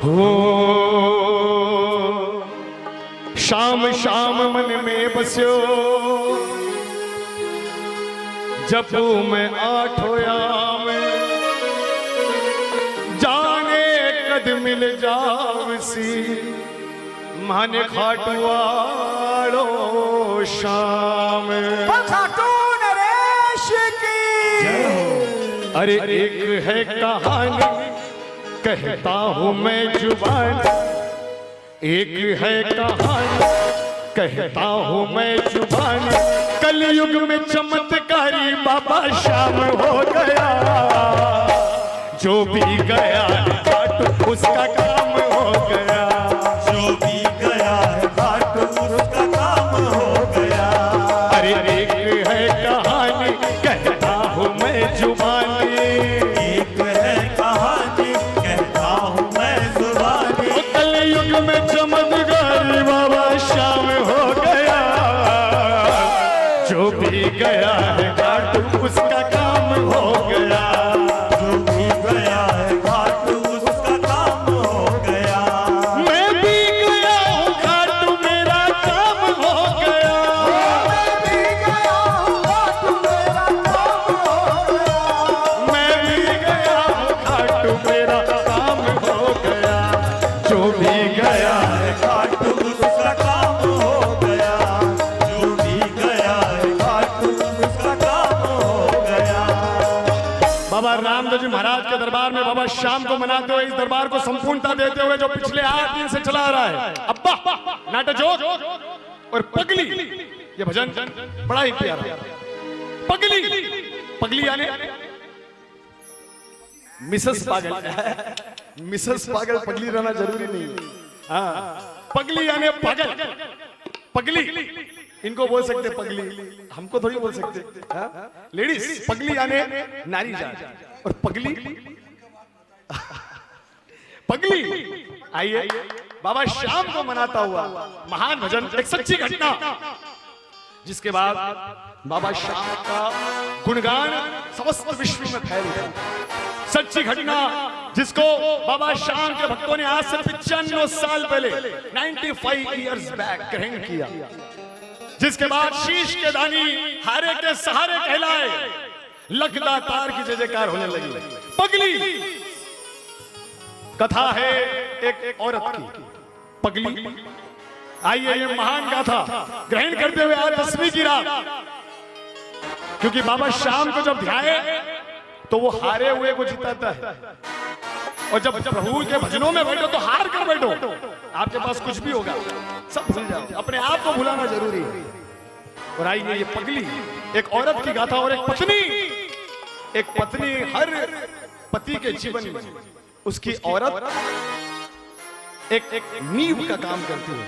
हो शाम शाम मन में बस्यो जपू में आठोया में जाने कद मिल जावसी माने खाटुआड़ो शाम खाटू नरेश की। अरे एक है कहानी कहता हूँ मैं जुबान, एक है कहानी कहता हूँ मैं जुबान। कलयुग में चमत्कारी बाबा शाम हो गया, जो भी गया घाट उसका काम हो गया, जो भी गया है घाट उसका काम हो गया। अरे एक है कहानी कहता हूँ मैं जुबानी, एक है कहानी कहता हूँ मैं जुबानी। कलयुग में चमत्कारी बाबा शाम हो गया, जो भी गया है घाट उसका काम हो गया, जो भी गया है घाट उसका काम हो गया। मैं भी गया हूँ घाट मेरा काम हो गया, मैं भी गया हूँ घाट मेरा काम हो गया। मैं भी गया हूँ घाट मेरा काम हो गया, जो भी गया है घाट उसका काम हो गया, जो भी गया है घाट उसका काम हो गया। बाबा रामदेव जी महाराज के दरबार में बाबा शाम को मनाते हुए इस दरबार को संपूर्णता देते हुए जो पिछले 8 दिन से चला आ रहा है अब्बा नाटक जोग और पगली, ये भजन बड़ा ही प्यारा है। पगली पगली यानी मिसेस पागल, मिसेस पागल पगली रहना जरूरी नहीं है। हाँ पगली यानी पागल, पगली इनको बोल सकते पगली, हमको थोड़ी बोल सकते। लेडीज पगली यानी नारी जान, और पगली पगली। आइए बाबा शाम को मनाता हुआ महान भजन, एक सच्ची घटना जिसके बाद बाबा शाम का गुणगान समस्त विश्व में फैल गया। सच्ची घटना जिसको बाबा शाम के भक्तों ने आज से 95 साल पहले 95 इयर्स बैक ग्रहण किया, जिसके बाद शीश के दानी हारे के सहारे कहलाए, लखदा तार की जय जयकार होने लगी। पगली कथा है एक औरत की, पगली। आइए ये महान गाथा ग्रहण करते हुए आज 10वीं की रात, क्योंकि बाबा शाम को जब ध्याए तो वो हारे हुए को जिताता है, और जब प्रभु के भजनों में बैठो तो हार कर बैठो, आपके पास कुछ भी होगा सब भूल जाओ, अपने आप को भुलाना जरूरी है। और आइए ये पगली एक औरत की गाथा, और एक पत्नी हर पति के जीवन में उसकी औरत एक नींव का काम करती है।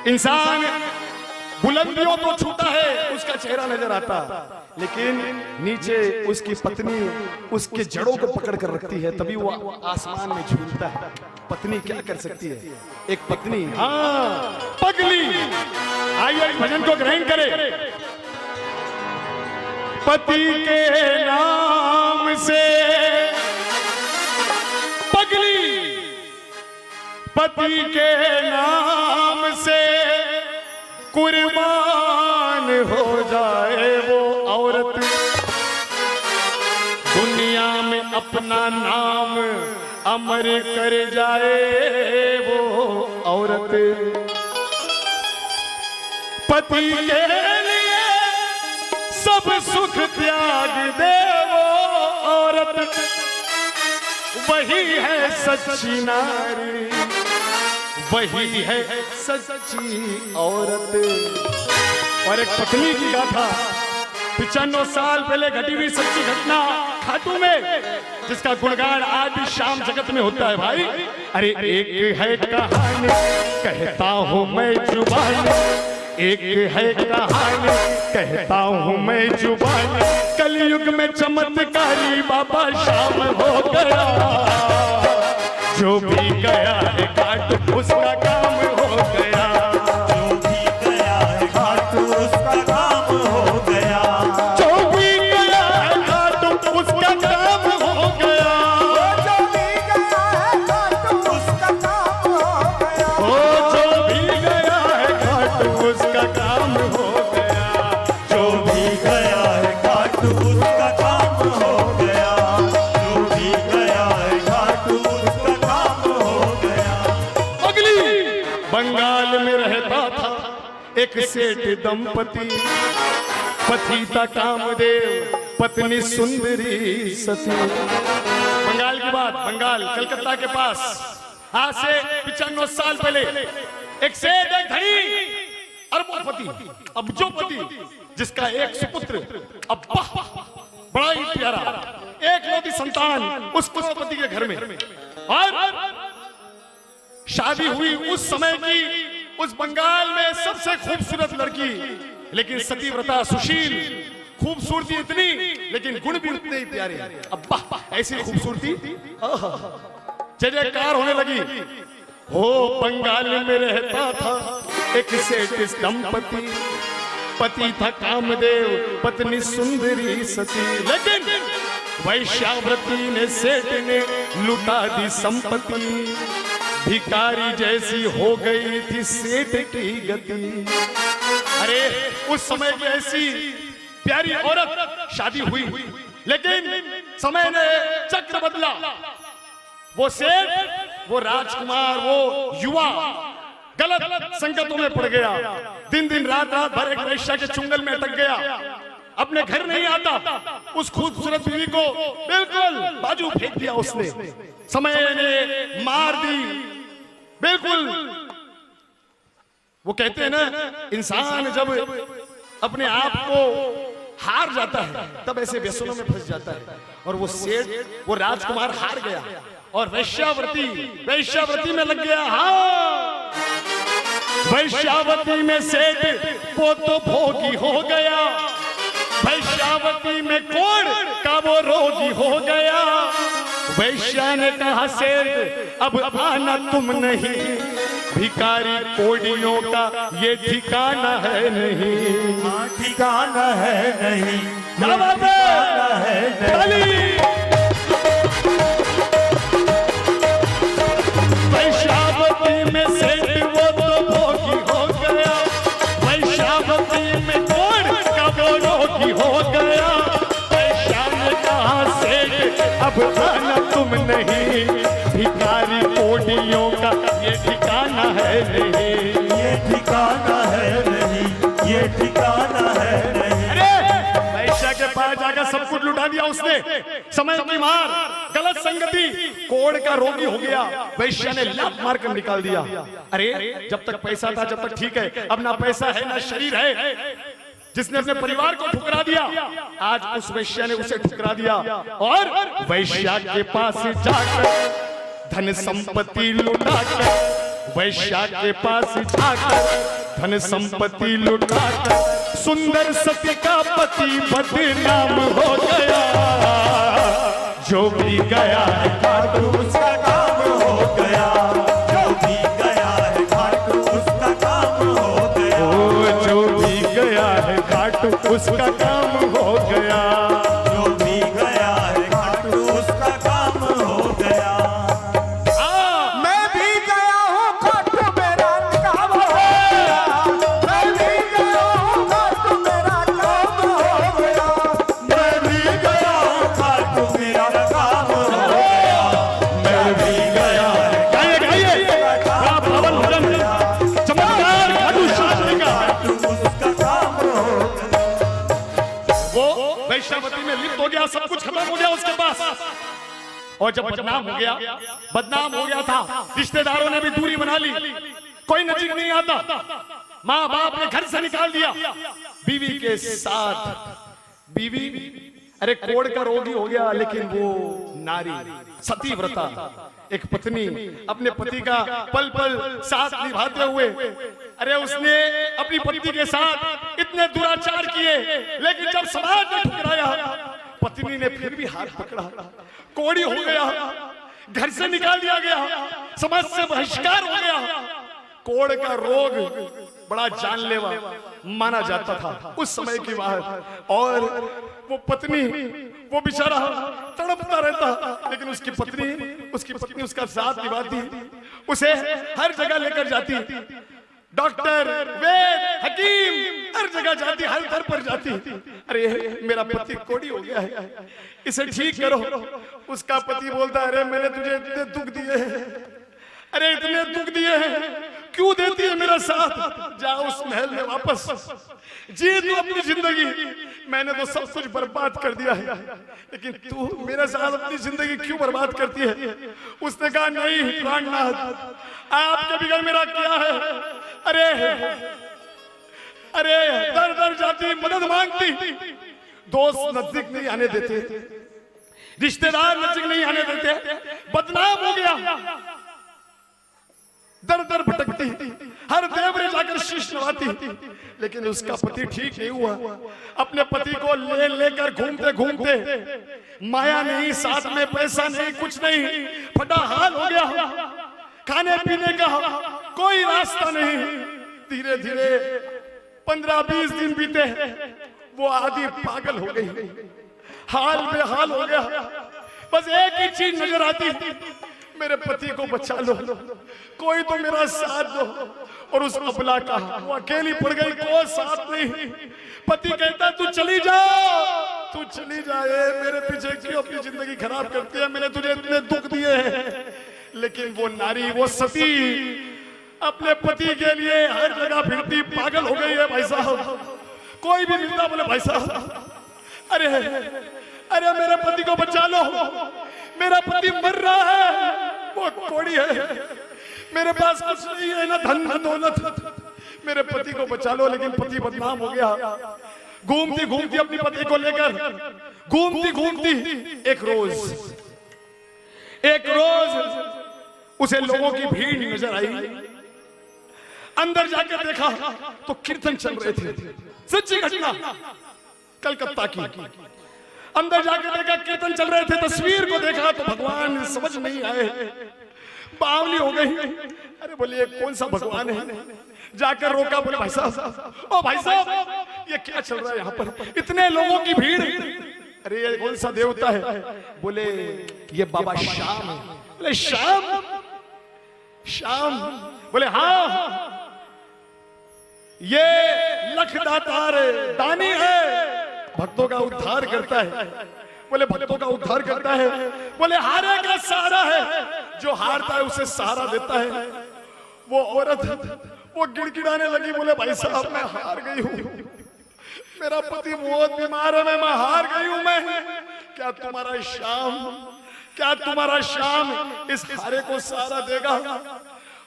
इंसान बुलंदियों तो छूता है, उसका चेहरा नजर आता, लेकिन नीचे उसकी पत्नी उसके जड़ों को पकड़ कर रखती है, तभी वो आसमान में झूलता है। पत्नी क्या कर सकती है, एक पत्नी, हाँ पगली। आइए इस भजन को ग्रहण करें। पति के नाम से पगली, पति के नाम से कुर्बान हो जाए वो औरत, दुनिया में अपना नाम अमर कर जाए वो औरत। पति के लिए सब सुख त्याग दे वो औरत, वही है सच्ची नारी, वही है सच्ची औरत। और एक पत्नी की गाथा 95 साल पहले घटी हुई सच्ची घटना खाटू में, जिसका गुणगान आज भी शाम जगत में होता है भाई। अरे एक है कहानी कहता हूँ मैं जुबानी, एक है कहानी कहता हूँ मैं जुबानी। कलयुग में चमत्कारी बाबा शाम हो गया, जो भी गया है घाट उसका काम हो गया, जो भी गया है घाट उसका काम हो गया, जो भी गया है घाट उसका काम हो गया, जो भी गया है घाट उसका एक सेठ दंपति, पति था कामदेव, पत्नी सुंदरी सती। बंगाल की बात, बंगाल कलकत्ता के पास आज से 95 साल पहले एक सेठ, एक धनी, अरबोपति, अब्जोपति, जिसका एक सुपुत्र अब्बा, बड़ा ही प्यारा, एक लौती संतान उस पति के घर में। और शादी हुई उस समय की उस बंगाल में सबसे खूबसूरत लड़की, लेकिन सतीव्रता, सुशील, खूबसूरती इतनी, लेकिन गुण भी उतने ही प्यारे। अब्बा ऐसी खूबसूरती जय जयकार होने लगी। हो बंगाल में रहता था एक सेठ दंपति, पति था कामदेव, पत्नी सुंदरी सती। लेकिन वैश्यावृत्ति ने, सेठ ने लुटा दी संपत्ति, भिखारी जैसी हो गई थी सेठ की गति। अरे उस समय की ऐसी प्यारी औरत शादी हुई, लेकिन समय ने चक्र बदला। वो सेठ, वो राजकुमार, वो युवा गलत संगतों में पड़ गया। दिन दिन रात रात भर एक वैश्या के चुंगल में अटक गया, अपने घर नहीं आता। उस खूबसूरत बीवी को बिल्कुल बाजू फेंक दिया उसने, समय ने मार दी बिल्कुल। वो कहते हैं ना, इंसान जब अपने आप को हार जाता है तब ऐसे व्यसनों में फंस जाता है। और वो सेठ, वो राजकुमार हार गया और वैश्यावृत्ति में लग गया। हाँ, वैश्यावृत्ति में सेठ वो तो भोगी हो गया, वैश्यावृत्ति में कोढ़ का वो रोगी हो गया। वैश्या ने कहा सेठ अब आना तुम नहीं, भिखारी कोड़ियों का ये ठिकाना है नहीं। हाँ, ठिकाना है नहीं, क्या बात है? वैश्यावृत्ति में सेठ वो तो भोगी हो गया, वैश्यावृत्ति में कोढ़ का वो रोगी हो गया। वैश्या ने कहा सेठ अब आना तुम नहीं, भिखारी कोड़ियों का ये ठिकाना है नहीं। ये ठिकाना है नहीं, ये ठिकाना है नहीं। अरे वैश्या के पास जाकर सब कुछ लुटा दिया उसने, समय की मार, गलत संगति, कोढ़ का रोगी हो गया। वैश्या ने लात मार कर निकाल दिया। अरे जब तक पैसा था जब तक ठीक है, अब ना पैसा है ना शरीर है। जिसने अपने परिवार को ठुकरा दिया, आज उस वैश्या ने उसे ठुकरा दिया। और वैश्या के पास जाकर धन संपत्ति लुटाकर, वैश्या के पास जाकर धन संपत्ति लुटाकर सुंदर सती का पति बदनाम हो गया। जो भी गया है खाटू उसका काम हो गया, जो भी गया है खाटू उसका काम हो गया। ओ जो भी गया है खाटू उसका काम हो गया। जो भी गया है खाटू उसका काम हो गया। मैं भी गया हूँ खाटू मेरा काम हो गया, मैं भी गया हूँ खाटू मेरा काम हो गया। मैं भी गया हूँ खाटू मेरा काम हो गया। मैं भी गया है गाइए बड़ा पावन भजन, चमत्कार खाटू शास्त्री का। खाटू उसका काम हो गया। वो वैश्यावती में लिप्त हो गया, सब कुछ खत्म हो गया उसके पास। और जब बदनाम हो गया था, रिश्तेदारों ने भी दूरी बना ली, कोई नजीक नहीं आता, माँ बाप ने घर से निकाल दिया। बीवी के साथ बीवी, अरे कोढ़ का रोगी हो गया, लेकिन वो नारी सतीव्रता, एक पत्नी अपने पति का पल पल साथ निभाते हुए, अरे उसने अपनी पत्नी के साथ इतने दुराचार किए, लेकिन जब समाज ने ठुकराया, पत्नी ने फिर भी हाथ पकड़ा, कोड़ी हो गया, घर से निकाल दिया गया, समाज से बहिष्कार हो गया। कोढ़ का रोग बड़ा जानलेवा माना जाता था उस समय की बात। और वो पत्नी, वो बेचारा तड़पता रहता, लेकिन उसकी पत्नी उसका साथ निभाती, उसे हर जगह लेकर जाती, डॉक्टर, वैद, हकीम, हर जगह जाती, हर घर पर जाती। अरे मेरा पति कोड़ी हो गया है, इसे ठीक करो। उसका पति बोलता है, अरे मैंने तुझे इतने दुख दिए हैं, अरे इतने दुख दिए हैं, क्यों देती है मेरा साथ? जा उस महल में वापस जी तू अपनी जिंदगी। मैंने तो सब कुछ बर्बाद कर दिया है, लेकिन तू मेरे साथ अपनी जिंदगी क्यों बर्बाद करती है? उसने कहा नहीं प्राणनाथ, आपके बिगड़ मेरा क्या है? अरे अरे दर दर जाती मदद मांगती, दोस्त नजदीक नहीं आने देते, रिश्तेदार नजदीक नहीं आने देते, बदनाम हो गया, दर दर भटकती, हर देवरे जाकर शीश नवाती, लेकिन उसका पति ठीक नहीं हुआ। अपने पति को ले लेकर घूमते घूमते, माया नहीं, साथ में पैसा नहीं, कुछ नहीं, फटा हाल हो गया, खाने पीने का कोई रास्ता नहीं। धीरे धीरे 15-20 दिन बीते, वो आधी पागल हो गई, हाल बेहाल हो गया। बस एक ही चीज नजर आती, मेरे पति को बचा लो, कोई तो मेरा साथ दो। और उस अबला का वो अकेली पड़ गई, कोई साथ नहीं। पति कहता तू चली जा, तू चली जाए, मेरे पीछे क्यों अपनी जिंदगी खराब करती है? मैंने तुझे इतने दुख दिए हैं। लेकिन वो नारी, वो सती अपने पति के लिए हर जगह फिरती, पागल हो गई है भाई साहब। कोई भी मिलता बोले भाई साहब अरे अरे मेरे पति को बचा लो, मेरा पति मर रहा है, वो कोड़ी है, मेरे पास कुछ नहीं है, ना धन ना दौलत, मेरे पति को बचा लो। लेकिन पति बदनाम हो गया। घूमती घूमती अपनी पति को लेकर, घूमती घूमती एक रोज उसे लोगों की भीड़ नजर आई। अंदर जाकर देखा तो कीर्तन चल रहे थे, सच्ची घटना कलकत्ता की। अंदर जाकर देखा कीर्तन चल रहे थे, तस्वीर को देखा तो भगवान समझ नहीं आए, बावली हो गई। अरे बोलिए कौन सा भगवान है? जाकर रोका, बोले भाई साहब, ओ भाई साहब ये क्या चल रहा है यहाँ पर, इतने लोगों की भीड़? अरे ये कौन सा देवता है? बोले ये बाबा श्याम है। बोले श्याम? श्याम? बोले हाँ, ये लखदातार दानी है, भक्तों का उद्धार करता है। बोले भक्तों का उद्धार करता है? बोले हारे का सहारा है, जो हारता है उसे सहारा देता है। वो औरत वो गिड़गिड़ाने लगी, बोले भाई साहब मैं हार गई हूँ, मेरा पति बहुत बीमार है, मैं हार गई हूँ। मैं क्या तुम्हारा श्याम इस हारे को सहारा देगा?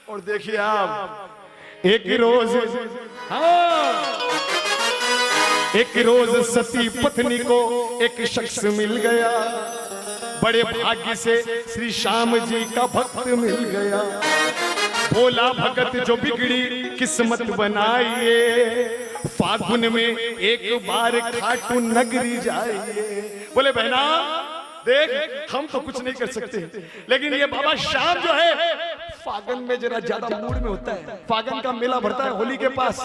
और देखिए आप, एक रोज सती पत्नी को एक शख्स मिल गया, बड़े भाग्य से श्री श्याम जी का भक्त मिल गया। बोला भगत जो बिगड़ी किस्मत बनाइए, फागुन में एक बार खाटू नगरी जाइए। बोले बहना देख, हम तो कुछ नहीं कर सकते, लेकिन ये बाबा श्याम जो है फागुन में जरा ज्यादा मूड में होता है, फागुन का मेला भरता है होली के पास।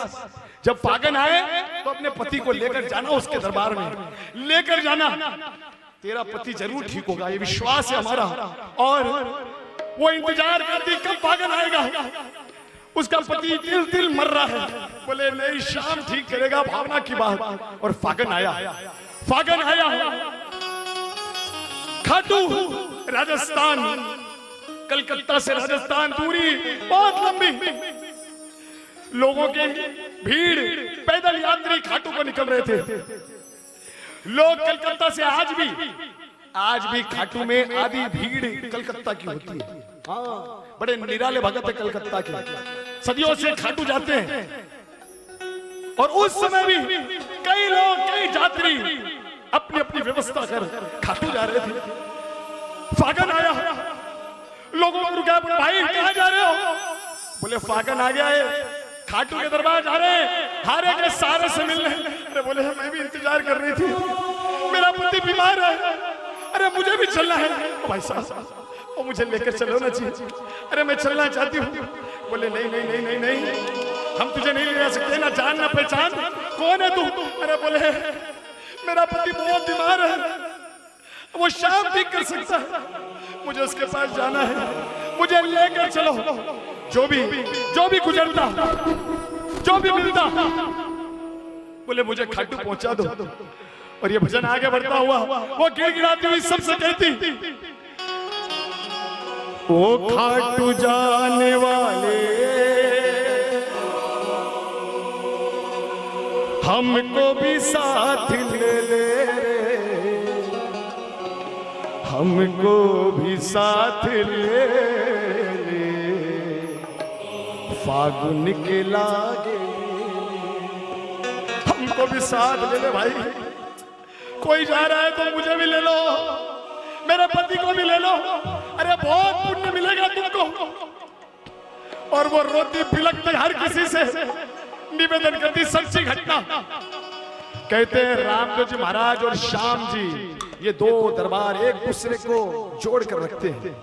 जब फागुन आए तो अपने पति को लेकर जाना, उसके दरबार में लेकर जाना, तेरा पति जरूर ठीक होगा, ये विश्वास है हमारा। और वो इंतजार करती कब फागुन आएगा, उसका पति तिल मर रहा है। बोले नहीं, श्याम ठीक करेगा, भावना की बात। और फागुन आया, खाटू राजस्थान, कलकत्ता से राजस्थान दूरी बहुत लंबी, लोगों की भीड़, पैदल यात्री खाटू को निकल रहे थे। लोग कलकत्ता से आज भी खाटू में आधी भीड़ कलकत्ता की होती है। हाँ, बड़े निराले भगत है कलकत्ता के, सदियों से खाटू जाते हैं। और उस समय भी कई लोग, कई यात्री अपनी अपनी व्यवस्था कर खाटू जा रहे थे। फागुन आया, लोगों को रुका, भाई कहाँ जा रहे हो? बोले फागुन आ गया है, खाटू के दरबार जा रहे हैं, हारे के सहारे से मिलने। अरे बोले मैं भी इंतजार कर रही थी, मेरा पति बीमार है, अरे मुझे भी चलना है। भाई साहब वो मुझे लेकर चलो ना जी। अरे मैं चलना चाहती हूँ। बोले नहीं नहीं नहीं नहीं नहीं, हम तुझे नहीं ले जा सकते, ना जान ना पहचान, कौन है तू? अरे बोले मेरा पति बहुत बीमार है, वो श्याम ठीक कर सकता है, मुझे उसके पास जाना है, मुझे लेकर चलो। जो भी गुजरता, जो भी मिलता, बोले मुझे खाटू पहुंचा दो। और ये भजन आगे बढ़ता हुआ वो गिड़गिड़ाती हुई सबसे कहती, ओ खाटू जाने वाले हमको भी साथ ले ले रे, हमको भी साथ ले ले, फागुन के लागे हमको भी साथ ले ले। भाई कोई जा रहा है तो मुझे भी ले लो, मेरे पति को भी ले लो, अरे बहुत पुण्य मिलेगा तुमको। और वो रोती बिलकती हर किसी से निवेदन करती सच्ची घटना। कहते हैं रामदेव जी महाराज और श्याम जी ये दो दरबार एक दूसरे को जोड़ कर रखते हैं,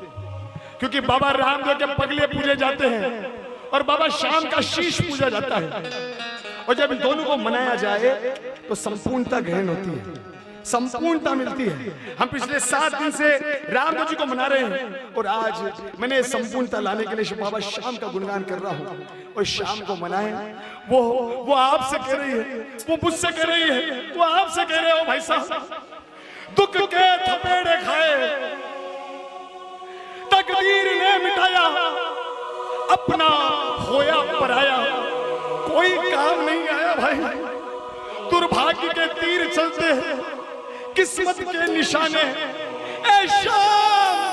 क्योंकि बाबा रामदेव के पगले पूजे जाते हैं और बाबा श्याम का शीश पूजा जाता है। और जब इन दोनों को मनाया जाए तो संपूर्णता ग्रहण होती है, संपूर्णता मिलती है। हम पिछले 7 दिन से रामदेव जी को मना रहे हैं और आज मैंने संपूर्णता लाने के लिए बाबा श्याम का गुणगान कर रहा हूं। और श्याम को मनाए, वो आपसे कह रही है, वो मुझसे कह रही है, वो आपसे कह रहे हो भाई साहब, दुख के थपेड़े खाए तकदीर ने मिटाया, अपना होया पराया, कोई काम नहीं आया भाई। दुर्भाग्य के तीर चलते हैं, किस्मत के निशाने, ऐ शाम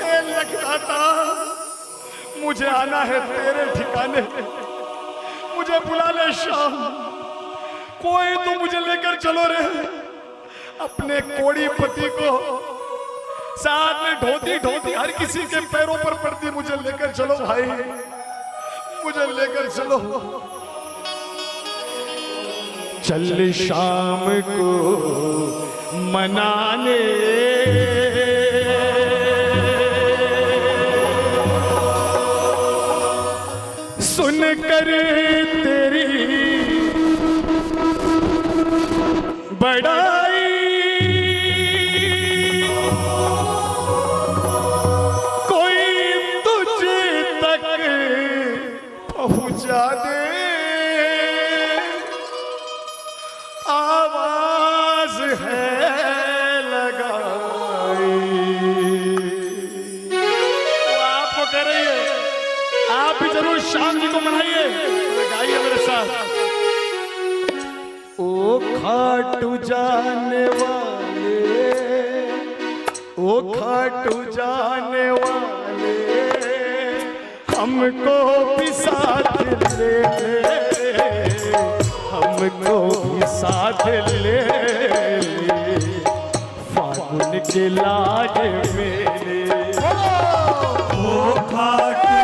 ऐ लगता था मुझे आना है तेरे ठिकाने, मुझे बुला ले शाम, कोई तो मुझे लेकर चलो रे, अपने कोड़ी पति को साथ में ढोती ढोती हर किसी के पैरों पर पड़ती, मुझे लेकर चलो भाई, मुझे लेकर चलो। चल शाम को मनाने सुन कर तेरी बड़ाई, कोई तुझ तक पहुंचा दे, आवाज है लगाई। वो आपको कह रही है, आप भी जरूर शाम जी को मनाइए, गाइए मेरे साथ। ओ खाटू जाने वाले, ओ खाटू जाने वाले, हमको भी साथ ले ले, हमको भी साथ ले ले, फागुन के लागे मेरे, ओ खाटू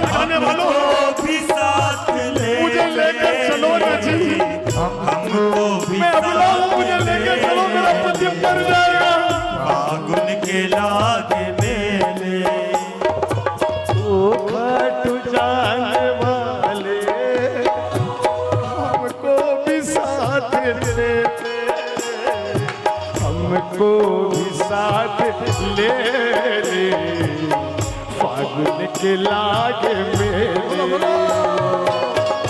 जाने वालों भी साथ ले, मुझे लेकर चलो ना जी, हमको भी मैं बुलाऊं, मुझे लेकर चलो, मेरा पति मर जाएगा। फागुन के लागे मेले, ओ खाटू जाने वाले, हमको भी साथ ले, हमको भी साथ ले ले, फागुन के लागे मेरे,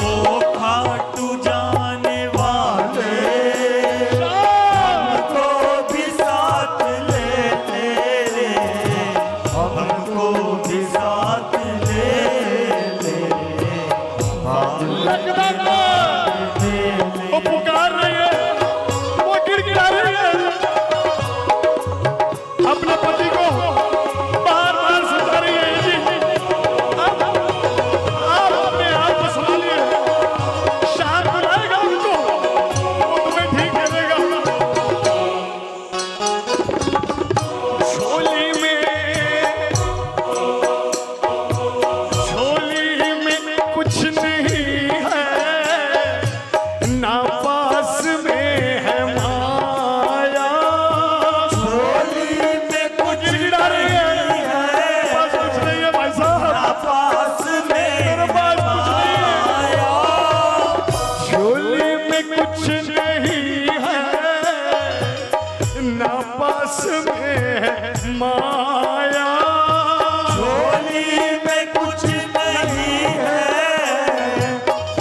ओ खाटू जाने वाले, हमको भी साथ ले ले, हमको भी साथ ले ले, लगता था वो पुकार रही है, वो गिड़गिड़ा रही है, अपने पति को बार बार सता रही है जी, आप अपने आप को संभालिए, शाम बुलाएगा उनको, वो तुम्हें ठीक करेगा। झोली में कुछ नहीं है, ना पास में है माया, झोली में कुछ गिरा रही है, पास कुछ नहीं है भाई साहब, पास मेरे में पास कुछ नहीं है, आया, झोली में कुछ नहीं है, ना पास में है माया, झोली में कुछ नहीं है,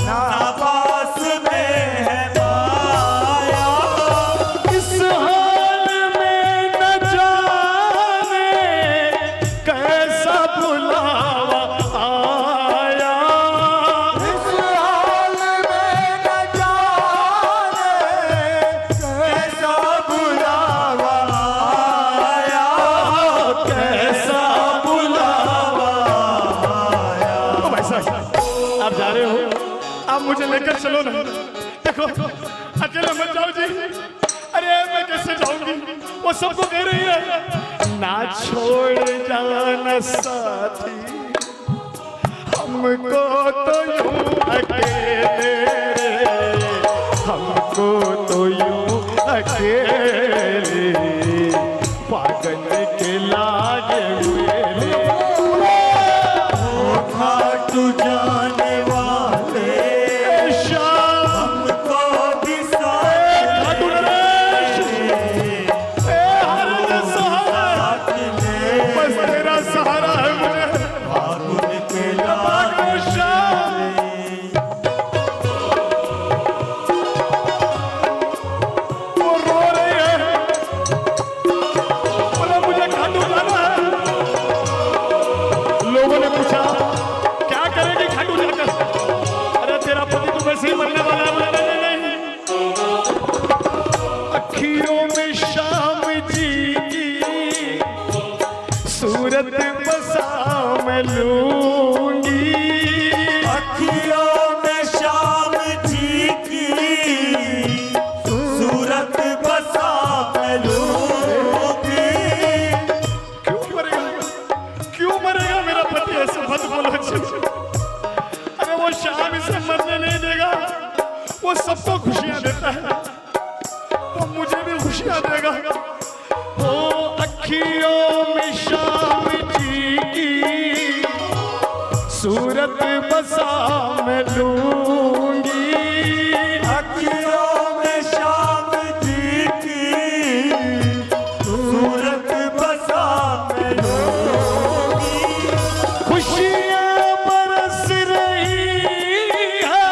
ना पास में है माया, इस हाल में न जाने कैसा बुलावा आया, इस मुझे लेकर चलो ना। देखो अकेले मत जाओ जी। अरे मैं कैसे जाऊंगी, वो सबको कह रही है ना छोड़ जाना साथी, हमको तो यूं अकेले, हमको तो यूं अकेले पागल के लागे हुए खाटू जाने वाले हमको भी साथ बस तेरा सहारा है मुझे। फागुन के लागे वो रो रही है, बोला मुझे खाटू जाना है। लोगों ने पूछा क्या करेगी खाटू जाकर? अरे तेरा पति तो वैसे ही मरने वाला है। बोला नहीं, अखियों में शाम जी की सूरत बसा मैं लूंगी, अखियों में शाम जी की सूरत बसा मैं लूंगी। क्यों मरेगा, क्यों मरेगा मेरा पति? ऐसे मत बोलो। अरे वो शाम इसे मरने नहीं देगा, वो सबको खुशियां देता है, वो मुझे भी खुशियां देगा। ओ अखियों में शाम जी की सूरत बसा मैं लूंगी, अखियों में शाम जी की सूरत बसा मैं लूंगी। खुशियां बरस रही है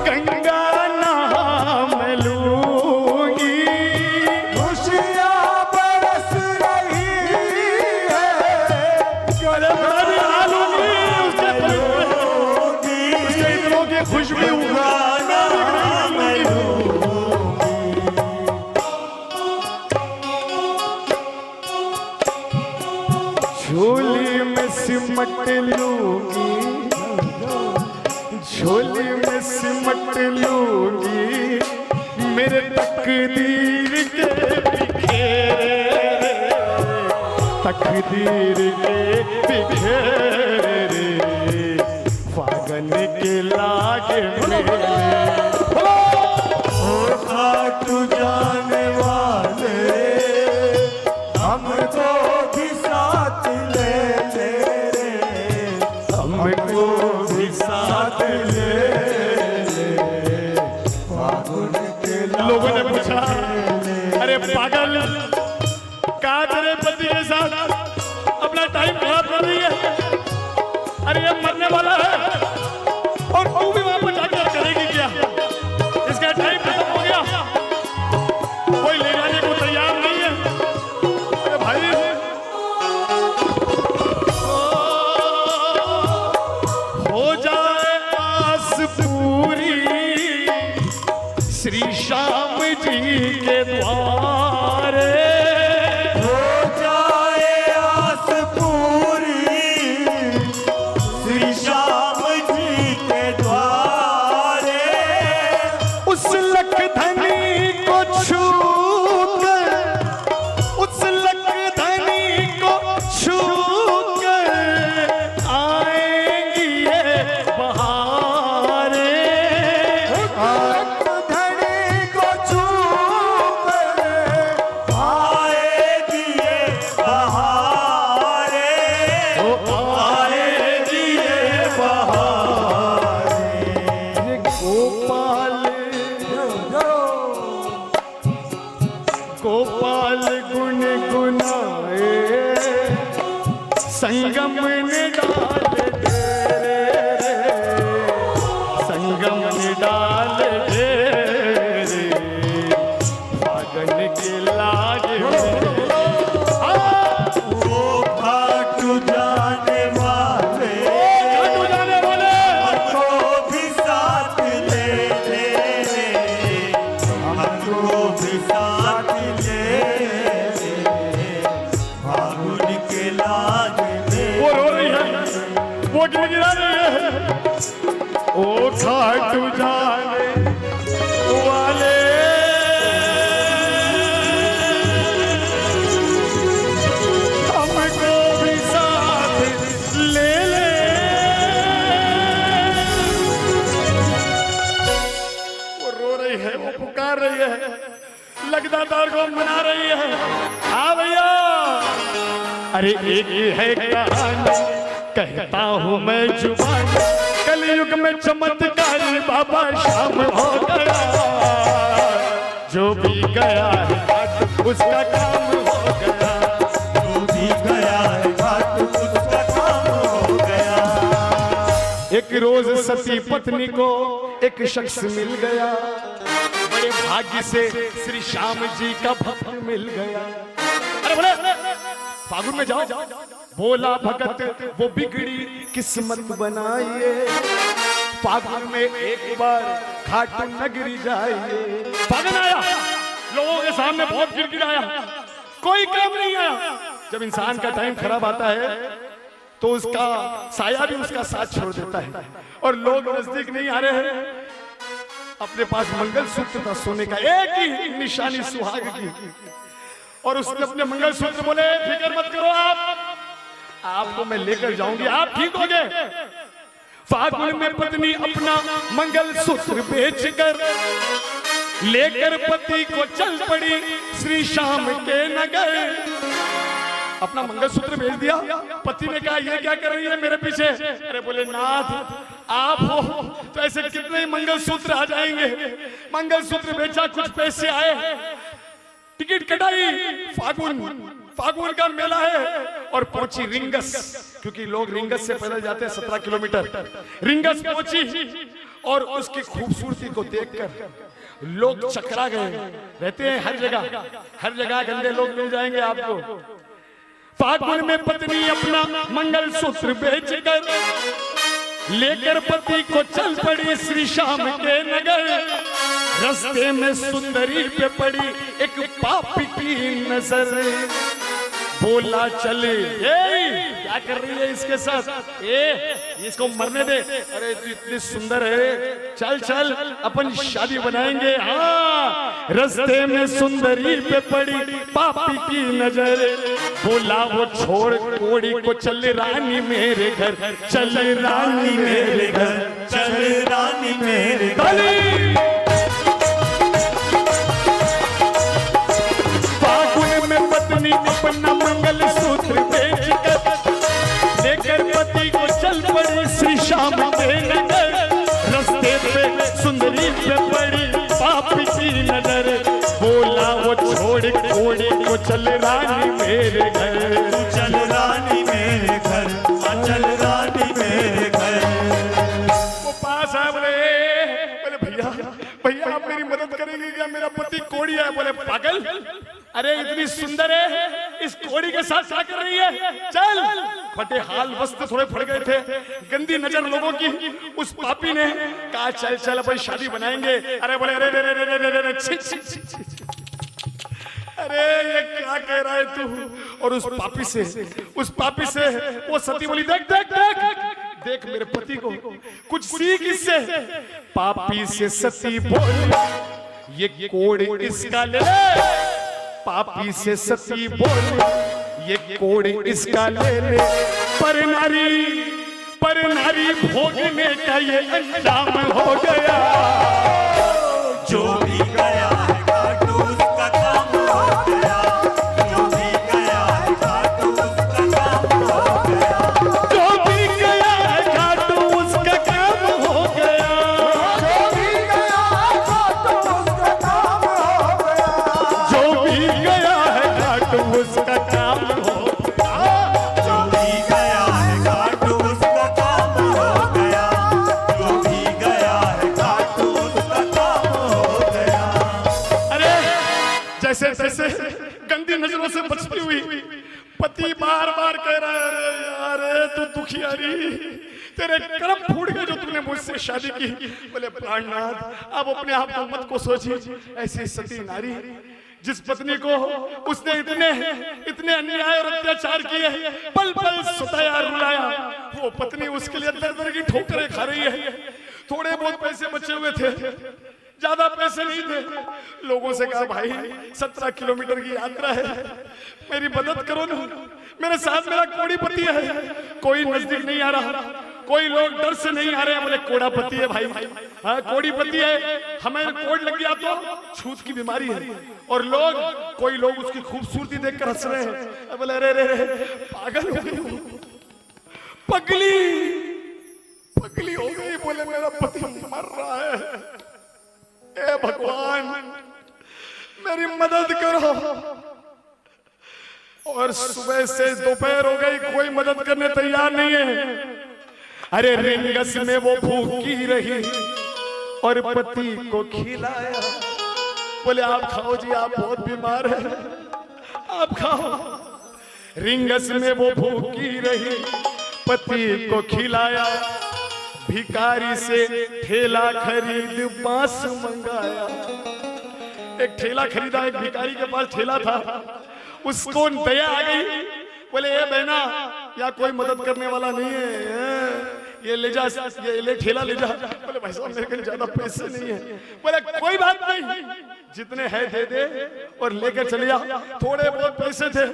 गंगा नाम लूंगी, खुशियाँ बरस रही है अरे मैं भी नहा लूंगी उसके इत्रों की खुशबू गाना मैं झोली में सिमट लूंगी, झोली में सिमट लूंगी मेरे तकदीर के बिखेरे, तकदीर के बिखेरे फागन के लागे मेरे। खाटू जाने वाले हमको भी साथ ले ले रे, हमको भी साथ ले। फागुन के लोगों ने पूछा अरे पागल क्या तेरे पति के साथ अपना टाइम खराब कर रही है? अरे ये मरने वाला है और तू भी वहां पर जाकर करेगी क्या? इसका टाइम खत्म हो गया, कोई ले जाने को तैयार नहीं है। अरे भाई हो जाए आस पूरी श्री श्याम जी के द्वारे, हो जाए आस पूरी श्री श्याम जी के द्वारे। उस लखधनी को छू कर, उस लखधनी को छू कर आएंगी ये बहारे। धनी को छू कर आएगी ये बहारे, आएगी ये बहारे। ये गोपाल गोपाल गुन गुनाए संगम ने डाल डेरे, संगम ने डाल डेरे फागन के लागे वो खाटू जाने वाले खाटू जाने वाले हमको भी साथ ले ले रे, हमको भी साथ ले ले। फागुन के लागे में वो रो विधाता को मना रही है। हाँ भैया, अरे एक है कहानी कहता हूँ मैं जुबान, कलयुग में चमत्कारी बाबा शाम हो गया। जो भी गया है घाट उसका काम हो गया। जो भी गया है घाट उसका काम हो गया। एक रोज सती पत्नी को एक शख्स मिल गया, बड़े भाग्य से श्री श्याम जी का भक्त मिल गया। अरे बोले फागुन में जाओ, बोला भगत वो बिगड़ी किस्मत बनाइए, फागुन में एक बार खाटू नगरी जाइए। फागुन आया, लोगों के सामने बहुत गिड़गिड़ाया, कोई काम नहीं आया। जब इंसान का टाइम खराब आता है तो उसका साया भी उसका साथ छोड़ देता है, और लोग नजदीक नहीं आ रहे हैं। अपने पास मंगलसूत्र था सोने का, एक ही निशानी सुहाग की, और उसने अपने मंगलसूत्र बोले फिक्र मत करो, आपको मैं लेकर जाऊंगी, आप ठीक हो गए। फागुन में पत्नी अपना मंगलसूत्र बेचकर लेकर पति को चल पड़ी श्री श्याम के नगर। अपना मंगलसूत्र भेज दिया। पति ने कहा ये क्या कर रही है मेरे पीछे? अरे बोले नाथ आप हो तो ऐसे कितने मंगलसूत्र आ जाएंगे। मंगलसूत्र बेचा, कुछ पैसे आए, टिकट कटाई, फागुन का मेला है, और पहुंची रिंगस, क्योंकि लोग रिंगस से पैदल जाते हैं 17 किलोमीटर। रिंगस पहुंची और उसकी खूबसूरती को देखकर लोग चकरा गए। रहते हैं हर जगह गंदे लोग मिल जाएंगे आपको। फागुन में पत्नी अपना मंगलसूत्र बेचकर लेकर पति को चल पड़ी श्री श्याम के नगर। रास्ते में सुंदरी पे पड़ी एक पापी की नजर, बोला चले क्या कर रही है इसके साथ, इसको मरने दे। अरे तू इतनी सुंदर है, चल चल अपन शादी बनाएंगे। हाँ, रास्ते में सुंदरी पे पड़ी पापी की नजर, बोला वो छोड़ कोड़ी को चल रानी मेरे घर, चल रानी मेरे घर, चल रानी मेरे घर। फागुन में पत्नी अपना मंगलसूत्र बेचकर लेकर पति को चल पड़ी श्री श्याम के नगर। रास्ते पे सुंदरी पे पड़ी पापी की नजर, बोला वो छोड़ कोड़ी को चल रानी मेरे घर, चल रानी मेरे घर, चल रानी मेरे घर। वो पास है, बोले भैया आप मेरी मदद करेंगे क्या, मेरा पति कोड़ी है। बोले पागल, अरे इतनी सुंदर है, इस कोड़ी के साथ क्या कर रही है, चल। फटे हाल वस्त्र थोड़े फट गए थे, गंदी नजर लोगों की। उस पापी ने कहा चल चल अपन शादी बनाएंगे। अरे बोले अरे अरे ये क्या कह रहा है तू। और उस पापी से वो सती बोली देख देख देख देख मेरे पति को कुछ सीख इससे। पापी से सती बोली ये कोड़ इसका ले ले, पापी से सती बोली ये कोड़ इसका ले ले, पर नारी भोगने का ये अंजाम हो गया। जो भी गया है घाट उसका काम हो गया, जो भी गया है घाट उसका काम हो गया, जो भी गया है घाट उसका काम हो गया, जो भी गया है घाट उसका काम हो गया, जो भी गया है घाट उसका काम हो गया, जो भी गया है घाट उसका काम हो गया, जो भी गया है घाट उसका काम हो गया। अरे जैसे जैसे गंदी नजरों से बचती हुई पति बार बार कह रहा है अरे तू दुखियारी, तेरे कर्म फूट गए जो तूने मुझसे शादी की। बोले प्राणनाथ आप अपने आप को मत को सोचिए, ऐसी सती नारी जिस पत्नी को उसने इतने अन्याय और अत्याचार किए, पल पल सताया रुलाया, वो पत्नी उसके लिए दर दर की ठोकरें खा रही है। थोड़े बहुत पैसे बचे हुए थे, ज्यादा पैसे नहीं थे। लोगों से कहा भाई 17 किलोमीटर की यात्रा है, मेरी मदद करो ना, मेरे साथ मेरा कोड़ी पति है, कोई नजदीक नहीं आ रहा। कोई लोग डर से नहीं आ रहे हैं, बोले कोड़ापति है भाई, हाँ कोड़ीपति है, हमें कोड़ लग गया तो छूत की बीमारी है। और कोई लोग उसकी खूबसूरती देखकर हंस रहे हैं, बोले अरे रे पागल हो गई, पगली हो गई, बोले मेरा पति मर रहा है, ए भगवान मेरी मदद करो। और सुबह से दोपहर हो गई, कोई मदद करने तैयार नहीं है। अरे रिंगस में वो भूखी रही और पति को खिलाया, बोले आप खाओ जी, आप बहुत बीमार हैं, आप खाओ। रिंगस में वो भूखी रही, पति को खिलाया, भिखारी से ठेला खरीद बांस मंगाया। एक ठेला खरीदा, एक भिखारी के पास ठेला था, उसको दया आ गई, बोले ए बहना यहाँ कोई मदद करने वाला नहीं है, ये ले जा, ये ले ठेला ले जा। बोले भाई साहब मेरे को ज्यादा पैसे नहीं है। बोले कोई बात नहीं, जितने हैं दे दे और लेकर चले जा। थोड़े बहुत पैसे थे,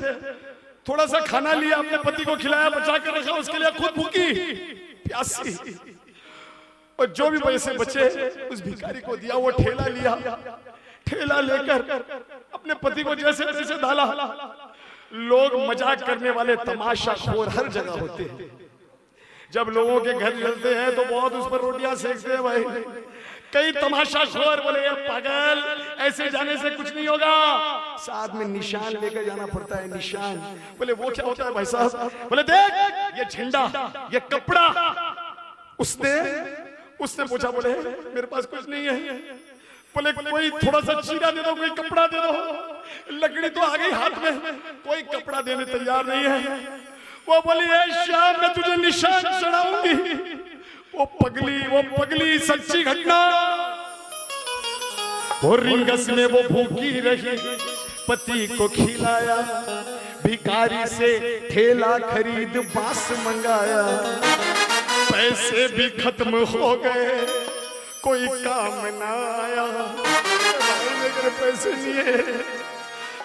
थोड़ा सा खाना लिया, अपने पति को खिलाया, बचा कर रखा, उसके लिए खुद भूखी प्यासी, और जो भी पैसे बचे उस भिखारी को दिया। वो ठेला लिया, ठेला लेकर अपने पति को जैसे जैसे डाला। लोग मजाक करने वाले तमाशाखोर हर जगह होते हैं। जब लोगों के घर जलते हैं तो बहुत उस पर रोटियां सेकते हैं भाई। कई तमाशाखोर बोले पागल, ऐसे जाने से कुछ नहीं होगा, साथ में निशान लेकर जाना पड़ता है। निशान, बोले वो क्या होता है भाई साहब? बोले देख ये झंडा, ये कपड़ा। उसने पूछा, बोले मेरे पास कुछ नहीं है। बोले कोई थोड़ा सा चीरा दे दो, कोई कपड़ा दे दो। लकड़ी तो आ गई हाथ में, कोई कपड़ा देने तैयार नहीं है। वो बोली शाम में तुझे निशान चढ़ाऊंगी। वो पगली सच्ची घटना। वो रिंगस में वो भूखी रही, पति को खिलाया, भिखारी से ठेला खरीद बांस मंगाया। पैसे भी खत्म हो गए, कोई काम ना आया। मेरे पैसे नहीं है,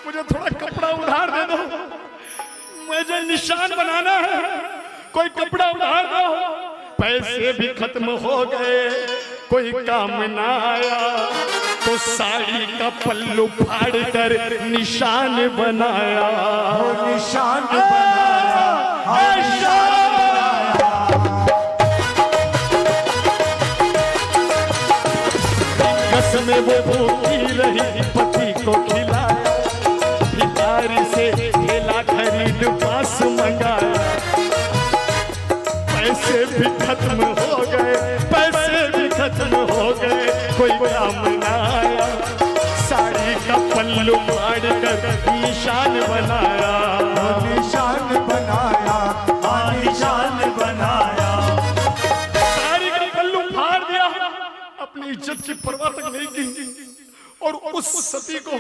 मुझे थोड़ा कपड़ा उधार दे दो, मुझे निशान बनाना है, कोई कपड़ा उधार दो। पैसे भी खत्म हो गए, कोई काम ना आया, तो साड़ी का पल्लू फाड़ कर निशान बनाया। निशान बनाया, में वो भूखी रही, पति को खिलाया, भिखारी से ठेला खरीद बांस मंगाया। पैसे भी खत्म हो गए, पैसे भी खत्म हो गए, कोई काम ना आया। साड़ी का पल्लू फाड़ कर निशान बनाया। निशान बनाया, निशान बनाया। साड़ी का पल्लू फाड़ दिया, अपनी इज्जत की परवाह तक नहीं की। और उस सती को,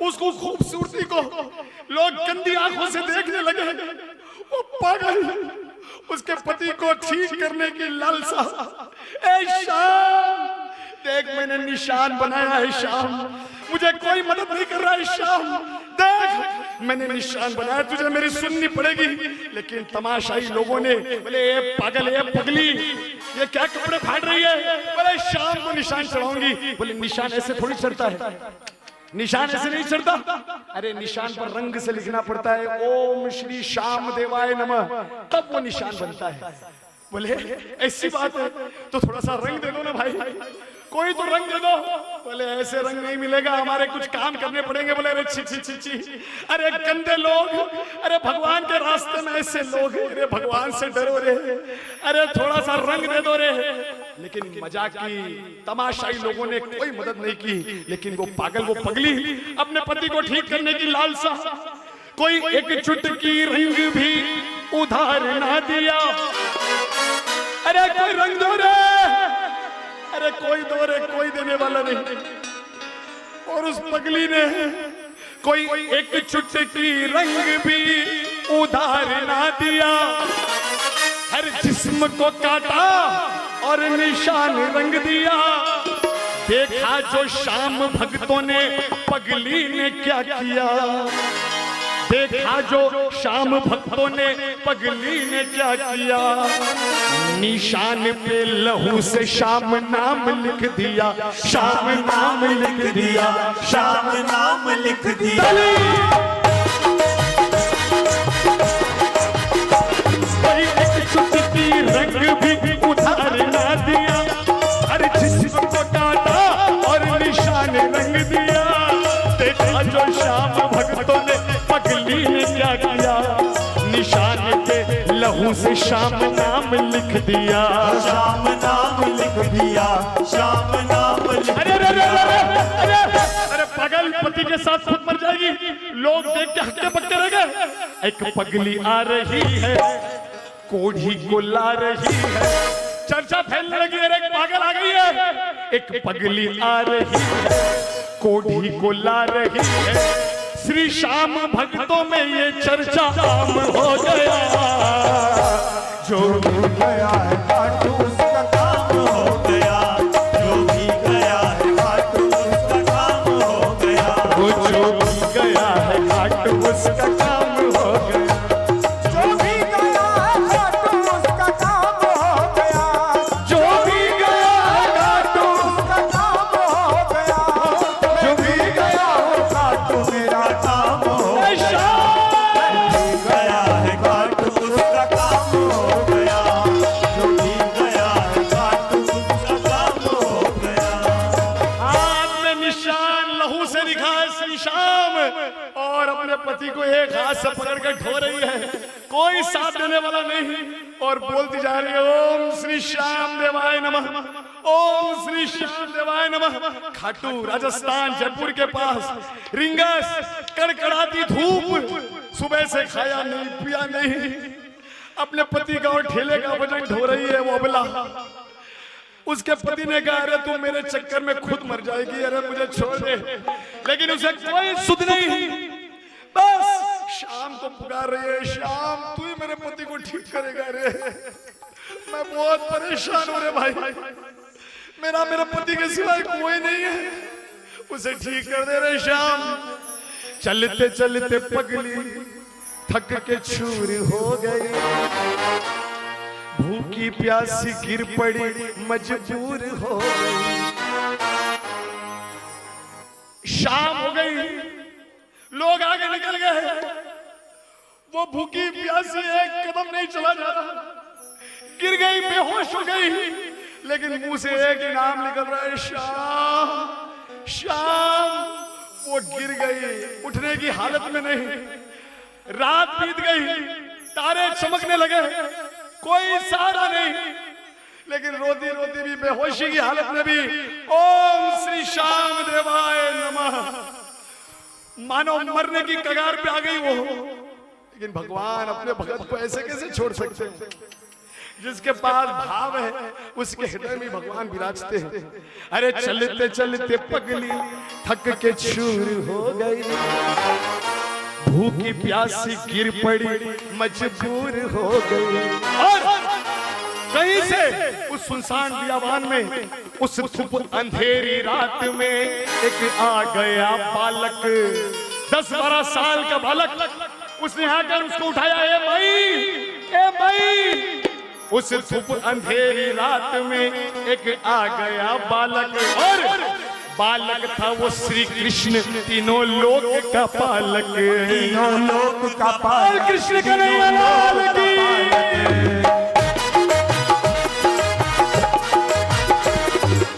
उसको खूबसूरती को लोग गंदी आंखों से देखने लगे। वो पागल, उसके पति को ठीक करने की लालसा। ए शाम देख, मैंने निशान बनाया है शाम, मुझे कोई मदद नहीं कर रहा है शाम। देख मैंने निशान बनाया, तुझे मेरी सुननी पड़ेगी। लेकिन तमाशाई लोगों ने बोले ये पागल है, पगली, ये क्या कपड़े फाड़ रही है? बोले शाम को निशान चढ़ाऊंगी। बोले निशान ऐसे थोड़ी चढ़ता है, निशान ऐसे नहीं चढ़ता। अरे निशान पर रंग से लिखना पड़ता है, ओम श्री श्याम देवाय नमः, तब वो निशान बनता है। बोले ऐसी बात है तो थोड़ा सा रंग दे दो ना भाई, कोई तो रंग दे दो। बोले ऐसे रंग नहीं मिलेगा, हमारे कुछ काम करने पड़ेंगे। बोले अरे छी छी छी छी, अरे गंदे लोग, अरे भगवान के रास्ते में ऐसे लोग, अरे भगवान से डरो रे, अरे थोड़ा सा रंग दे दो रे। लेकिन मजाकी तमाशाई लोगों ने कोई मदद नहीं की। लेकिन वो पागल, वो पगली, अपने पति को ठीक करने की लालसा, कोई एक चुटकी रंग भी उधार ना दिया। अरे कोई रंग दो रे, अरे कोई दो रे, कोई देने वाला नहीं। और उस पगली ने कोई एक चुटकी रंग भी उधार ना दिया। हर जिस्म को काटा और निशान रंग दिया। देखा जो शाम भक्तों ने, पगली ने क्या किया। देखा जो शाम भक्तों ने पगली ने क्या किया, निशान पे लहू से शाम नाम लिख दिया, शाम नाम लिख दिया, शाम नाम लिख दिया। कोई एक चुटकी रंग भी उधार ना दिया, हर जिस्म को काटा और निशान रंग दिया। देखा जो शाम भक्तों ने पगली ने क्या किया, निशान पे लहू से शाम नाम लिख दिया, शाम नाम लिख दिया, शाम नाम लिख अरे अरे अरे अरे अरे अरे पागल पति के साथ खुद मर जाएगी, लोग देख के हक्के पक्के रह गए। एक पगली आ रही है, कोढ़ी को ला रही है, चर्चा फैलने लगी है, एक पागल आ गई है। एक पगली आ रही है, कोढ़ी को ला रही है, श्री श्याम भक्तों में ये चर्चा आम हो गया। जो हो गया है खाटू उसका काम हो गया, जो भी गया है खाटू उसका काम हो गया। वो जो भी गया है घाट उसका काम हो गया, जो भी गया है खाटू उसका काम हो गया, जो भी गया है घाट उसका काम हो गया, जो भी गया हो खाटू मेरा काम हो गया। गया है खाटू उसका काम हो गया, जो भी गया है खाटू उसका काम हो गया। हाथ में निशान लहू से लिखा है श्री श्याम, और अपने पति को एक हाथ से पकड़ कर ढो रही है, कोई साथ देने वाला नहीं, और बोलती जा रही है ओम श्री श्याम देवाय नमः, ओम श्री श्याम देवाय नमः। खाटू राजस्थान जयपुर के पास रिंगस, कड़कड़ाती धूप, सुबह से खाया नहीं पिया नहीं, अपने पति का और ठेले का वजन ढो रही है वो अबला। उसके पति ने कहा अरे तू मेरे चक्कर में खुद मर जाएगी, अरे मुझे छोड़ दे, लेकिन उसे कोई सुध नहीं। बस शाम को पुकार रही है, शाम तू ही मेरे पति को ठीक करेगा रे, मैं बहुत परेशान हूं रे भाई, मेरे पति के सिवाय कोई नहीं है, उसे ठीक कर दे रे श्याम। चलते चलते पगली थक के चूर हो गई, भूखी प्यासी गिर पड़ी मजबूर हो गई। शाम हो गई, लोग आगे निकल गए, वो भूखी प्यासी एक कदम नहीं चला जा रहा, गिर गई, बेहोश हो गई, लेकिन मुंह से एक ही नाम निकल रहा है श्याम श्याम। वो गिर गई, उठने की हालत में नहीं। रात बीत गई, तारे चमकने लगे, कोई सहारा नहीं, लेकिन रोती रोती भी, बेहोशी की हालत में भी ओम श्री श्याम देवाय नमः, मानो मरने की कगार पे आ गई वो। लेकिन भगवान अपने भगत को ऐसे कैसे छोड़ सकते हैं, जिसके पास भाव है उसके हृदय में भगवान विराजते हैं। अरे चलते चलते पगली थक के चूर हो गई, भूखी प्यासी गिर पड़ी मजबूर हो गई। और कहीं से उस सुनसान बियाबान में, उस धूप अंधेरी रात में एक आ गया बालक, 10-12 साल का बालक। उसने आकर उसको उठाया, ए माई। उस धूप अंधेरी रात में एक आ गया बालक, और बालक था वो श्री कृष्ण, तीनों लोक का पालक, तीनों लोक का पालक, कृष्ण कन्हैया लाल की।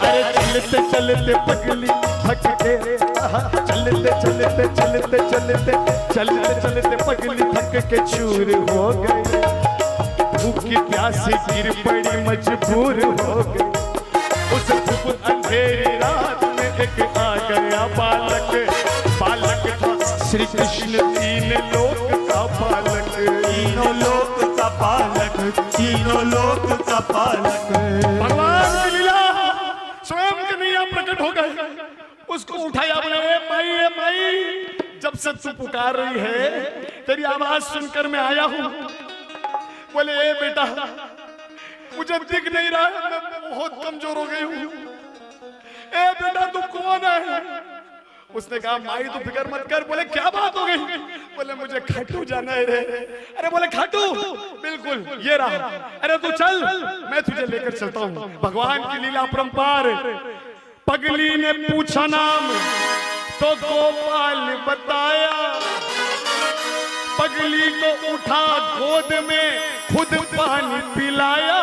अरे चलते चलते पगली थक के, चलते चलते चलते चलते चलते चलते पगली थक के चूर हो गई, भूखी प्यासी गिर पड़ी मजबूर हो गई। उस धूप अंधेरी रात में एक आ गया बालक, बालक था श्री कृष्ण, तीन लोक का पालक, तीनों लोक का पालक, तीनों लोक का पालक। भगवान की लीला, स्वयं कन्हैया प्रकट हो गए, उसको उठाया, बोले ए माई, जब से तू पुकार रही है तेरी आवाज सुनकर मैं आया हूं। बोले ए बेटा, मुझे दिख नहीं रहा है, मैं बहुत कमजोर हो गई हूं। ए बेटा तू कौन है? उसने कहा माई तू फिक्र मत कर। बोले क्या बात हो गई? बोले मुझे खाटू जाना है रे। अरे बोले खाटू? बिल्कुल ये रहा। अरे तू चल मैं तुझे लेकर चलता हूँ। भगवान की लीला अपरंपार। पगली ने पूछा नाम तो गोपाल बताया। पगली को उठा गोद में खुद पानी पिलाया।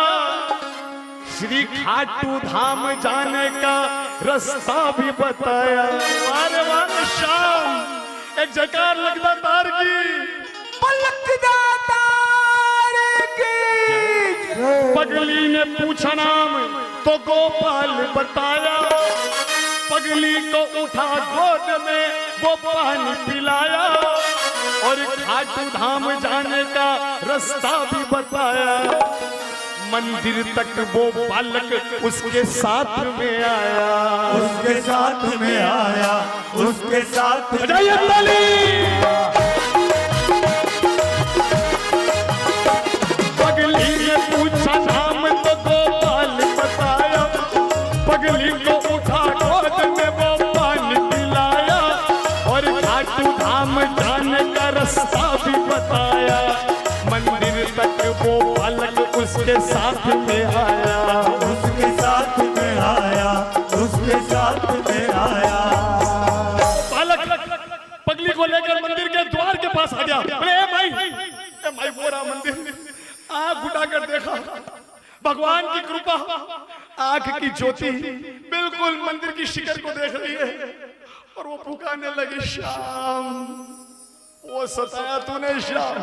श्री खाटू धाम जाने का रास्ता भी बताया। वारे वारे शाम एक जयकार लगता तार की। पलक जाता रे की। पगली ने पूछा नाम तो गोपाल बताया। पगली को उठा गोद में वो पानी पिलाया और खाटू धाम जाने का रास्ता भी बताया। मंदिर तक वो बालक उसके साथ में आया। उसके साथ में आया, उसके साथ में बजाइए ताली। पगली ने पूछा नाम तो गोपाल बताया। पगली को उठा गोद में वो पानी पिलाया और खाटू धाम जाने का रास्ता भी बताया। मंदिर तक वो बालक उसके साथ में आया। उसके साथ में आया, उसके साथ में आया। बालक पगली को लेकर मंदिर के द्वार के पास आ गया। बोले ए माई वो रहा मंदिर। आंख उठाकर देखा, भगवान की कृपा, आंख की ज्योति बिल्कुल मंदिर की शिखर को देख रही है और वो पुकारने लगी श्याम। वो सताया तूने श्याम,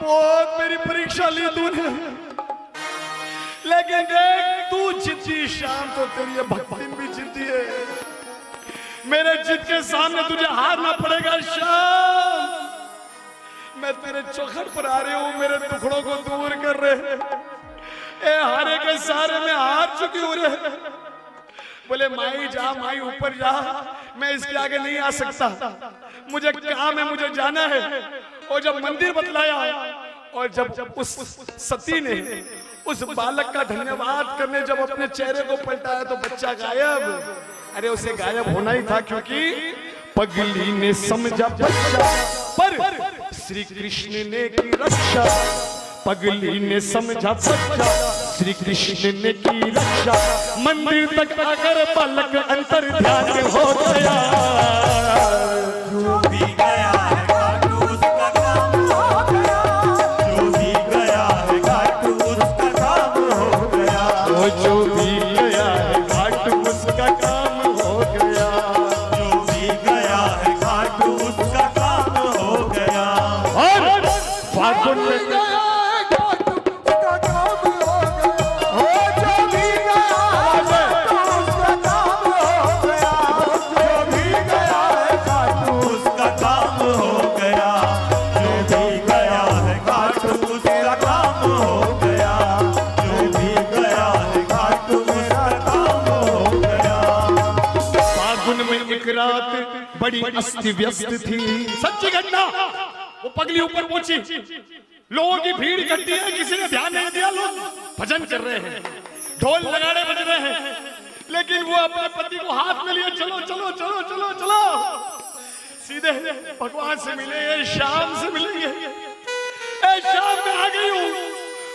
बहुत मेरी परीक्षा ली तूने, लेकिन देख तू जीती श्याम तो तेरी ये भक्ति भी जीती है। मेरे जिद के सामने तुझे हारना पड़ेगा श्याम। मैं तेरे चौखट पर आ रही हूं, मेरे टुकड़ों को दूर कर रहे। ए हारे के सारे में हार चुकी हूं रे। बोले माई जा, माई ऊपर जा, मैं इसके आगे नहीं आ सकता, मुझे काम है, मुझे जाना है। और जब मंदिर बतलाया और जब उस सती ने उस बालक का धन्यवाद करने जब अपने चेहरे को पलटाया तो बच्चा गायब। अरे उसे गायब होना ही था क्योंकि पगली ने समझा बच्चा पर श्री कृष्ण ने की रक्षा। पगली ने समझा बच्चा, श्री कृष्ण ने की रक्षा। मंदिर तक आकर बालक अंतर ध्यान हो गया। जो भी गया है खाटू उसका काम हो गया। जो भी गया है खाटू उसका काम हो गया। वो जो भी गया है घाट उसका काम हो गया। जो भी गया है खाटू उसका काम हो गया। और फागुन में उसका काम हो गया। जो भी गया है खाटू उसका काम हो गया। जो भी गया है खाटू उसका काम हो गया। फागुन में एक रात बड़ी अस्त व्यस्त थी। सच्ची घटना। वो पगली ऊपर पहुंची, लोगों की भीड़ इकट्ठी है, किसी ने ध्यान नहीं दिया। लोग भजन कर रहे हैं, ढोल नगाड़े बज रहे हैं, लेकिन वो अपने पति को हाथ में लिए चलो चलो चलो चलो चलो सीधे भगवान से मिलेंगे, शाम से मिलेंगे। ए शाम में आ गई हूं,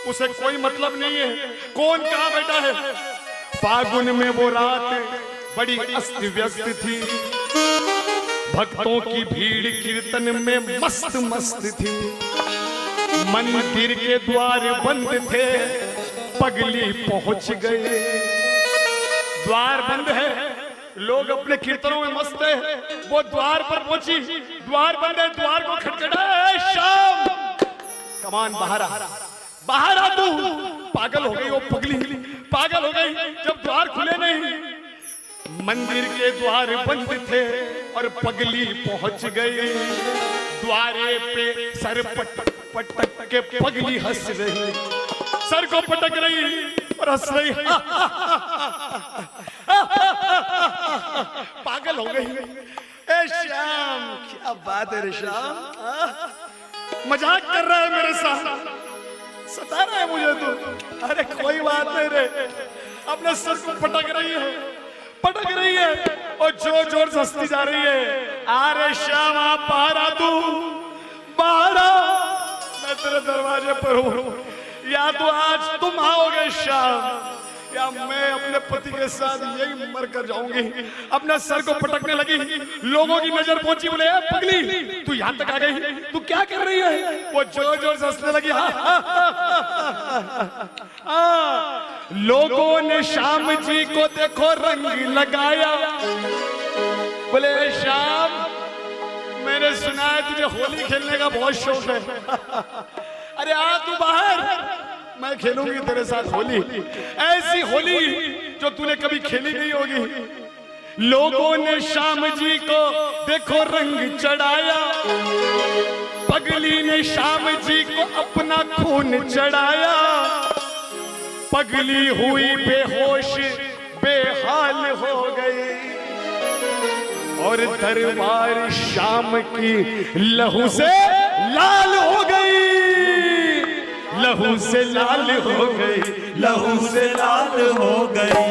उसे कोई मतलब नहीं है कौन कहां बैठा है। फागुन में वो रात बड़ी अस्त व्यस्त थी। भक्तों की भीड़ कीर्तन में मस्त मस्त थी। मंदिर के द्वार बंद थे, पगली पहुंच गए। द्वार बंद है, लोग अपने कीर्तनों में मस्त है। वो द्वार पर पहुंची, द्वार बंद है, द्वार को खटखटाया। शाम कमान बाहर आ, बाहर आ तू। पागल हो गई वो पगली, पागल हो गई जब द्वार खुले नहीं। मंदिर के द्वार बंद थे और पगली पहुंच गई। द्वारे पे सर पटक पटक के पगली हंस रही, सर को पटक रही और हंस रही। पागल हो गई। ए श्याम क्या बात है रे श्याम, मजाक कर रहा है मेरे साथ, सता रहा है मुझे तू। अरे कोई बात नहीं रे, अपने सर को पटक रही है, पटक रही है और जोर जोर से हंसती जा रही है। अरे श्याम आप बाहर आ, तू बाहर आ, मैं तेरे दरवाजे पर हूँ। या तो आज तुम आओगे श्याम, या मैं अपने पति के साथ यही मर कर जाऊंगी। अपना सर को पटकने लगी, लोगों की नजर पहुंची, बोले ए पगली तू यहाँ तक आ गई, तू क्या कर रही है? वो जोर जोर से हंसने लगी। लोगों ने श्याम जी को देखो रंग लगाया। बोले श्याम, मैंने सुना है तुझे होली खेलने का बहुत शौक है। अरे आ तू बाहर, मैं खेलूंगी तेरे साथ होली, ऐसी होली जो तूने कभी खेली नहीं होगी। लोगों ने श्याम जी को देखो रंग चढ़ाया, पगली ने श्याम जी को अपना खून चढ़ाया। पगली हुई बेहोश बेहाल हो गई और दरबार श्याम की लहू से लाल हो गई, लहू से लाल हो गई, लहू से लाल हो गई।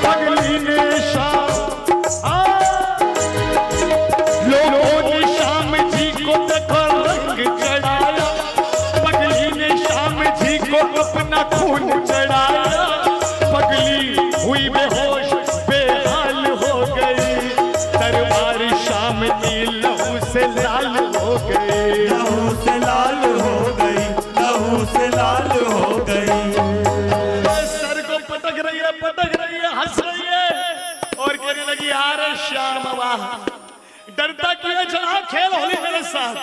पगली ने श्याम, लोगों ने श्याम जी को देखो रंग चढ़ाया। पगली ने श्याम जी को अपना खून चढ़ाया। पगली हुई बेहोश बेहाल हो गई, दरबार श्याम की लहू से लाल हो गई, लहू से लाल हो गई, लहू से लाल हो गई। सर को पटक रही है, हंस रही है और कहने लगी अरे श्याम वाह, डरता क्यों? चला खेल होली मेरे साथ,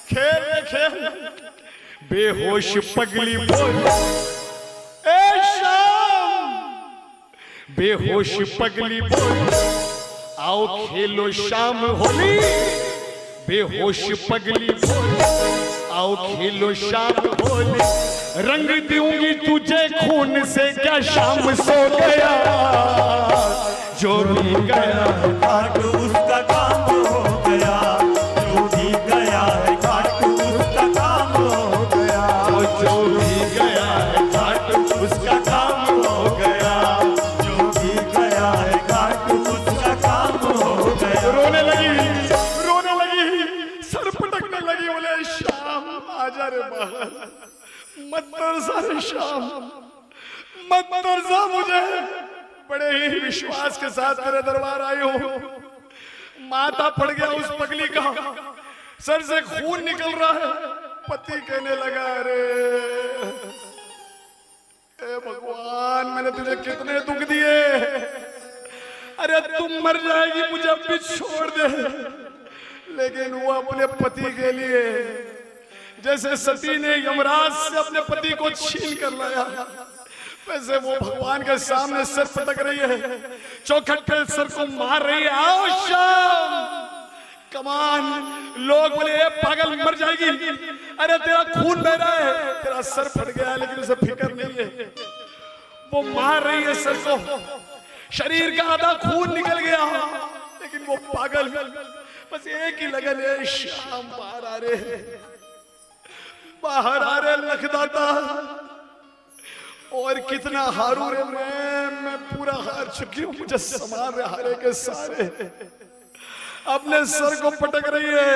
खेल खेल। बेहोश पगली बोल, ए श्याम, बेहोश पगली बोल, आओ खेलो शाम होली। बेहोश पगली बोल, आओ खेलो शाम होली। रंग दूंगी तुझे खून से, क्या शाम सो गया? जो भी गया घाट उसका काम हो गया, जो भी गया है घाट उसका काम हो गया, जो भी गया है घाट उसका काम हो गया, जो भी गया है घाट उसका काम हो गया। रोने लगी, सर पटकने लगी। बोले श्याम आजा रे बाहर, मत तरसा रे श्याम, मत तरसा मुझे। बड़े ही विश्वास के साथ तेरे दरबार आई हूँ। माथा पड़ गया उस पगली का, सर से खून निकल रहा है। पति कहने लगा अरे ए भगवान, मैंने तुझे कितने दुख दिए। अरे तुम मर जाएगी, मुझे अब भी छोड़ दे। लेकिन वो अपने पति के लिए जैसे सती ने यमराज से अपने पति को छीन कर लाया, वैसे वो भगवान के सामने सर पटक रही है, चौखट पे सर को मार रही है। आओ श्याम, कमान। लोग बोले ए पागल, मर जाएगी। अरे तेरा खून बह रहा है, तेरा सर फट गया, लेकिन उसे फिक्र नहीं है। वो मार रही है सर को, शरीर का आधा खून निकल गया, लेकिन वो पागल बस एक ही लगन है, श्याम बाहर आ रहे, बाहर आ रहे लखदाता। और कितना हारू रे मैं पूरा हार चुकी हूँ, मुझे संभाल रहे हारे के सारे। अपने सर को पटक रही है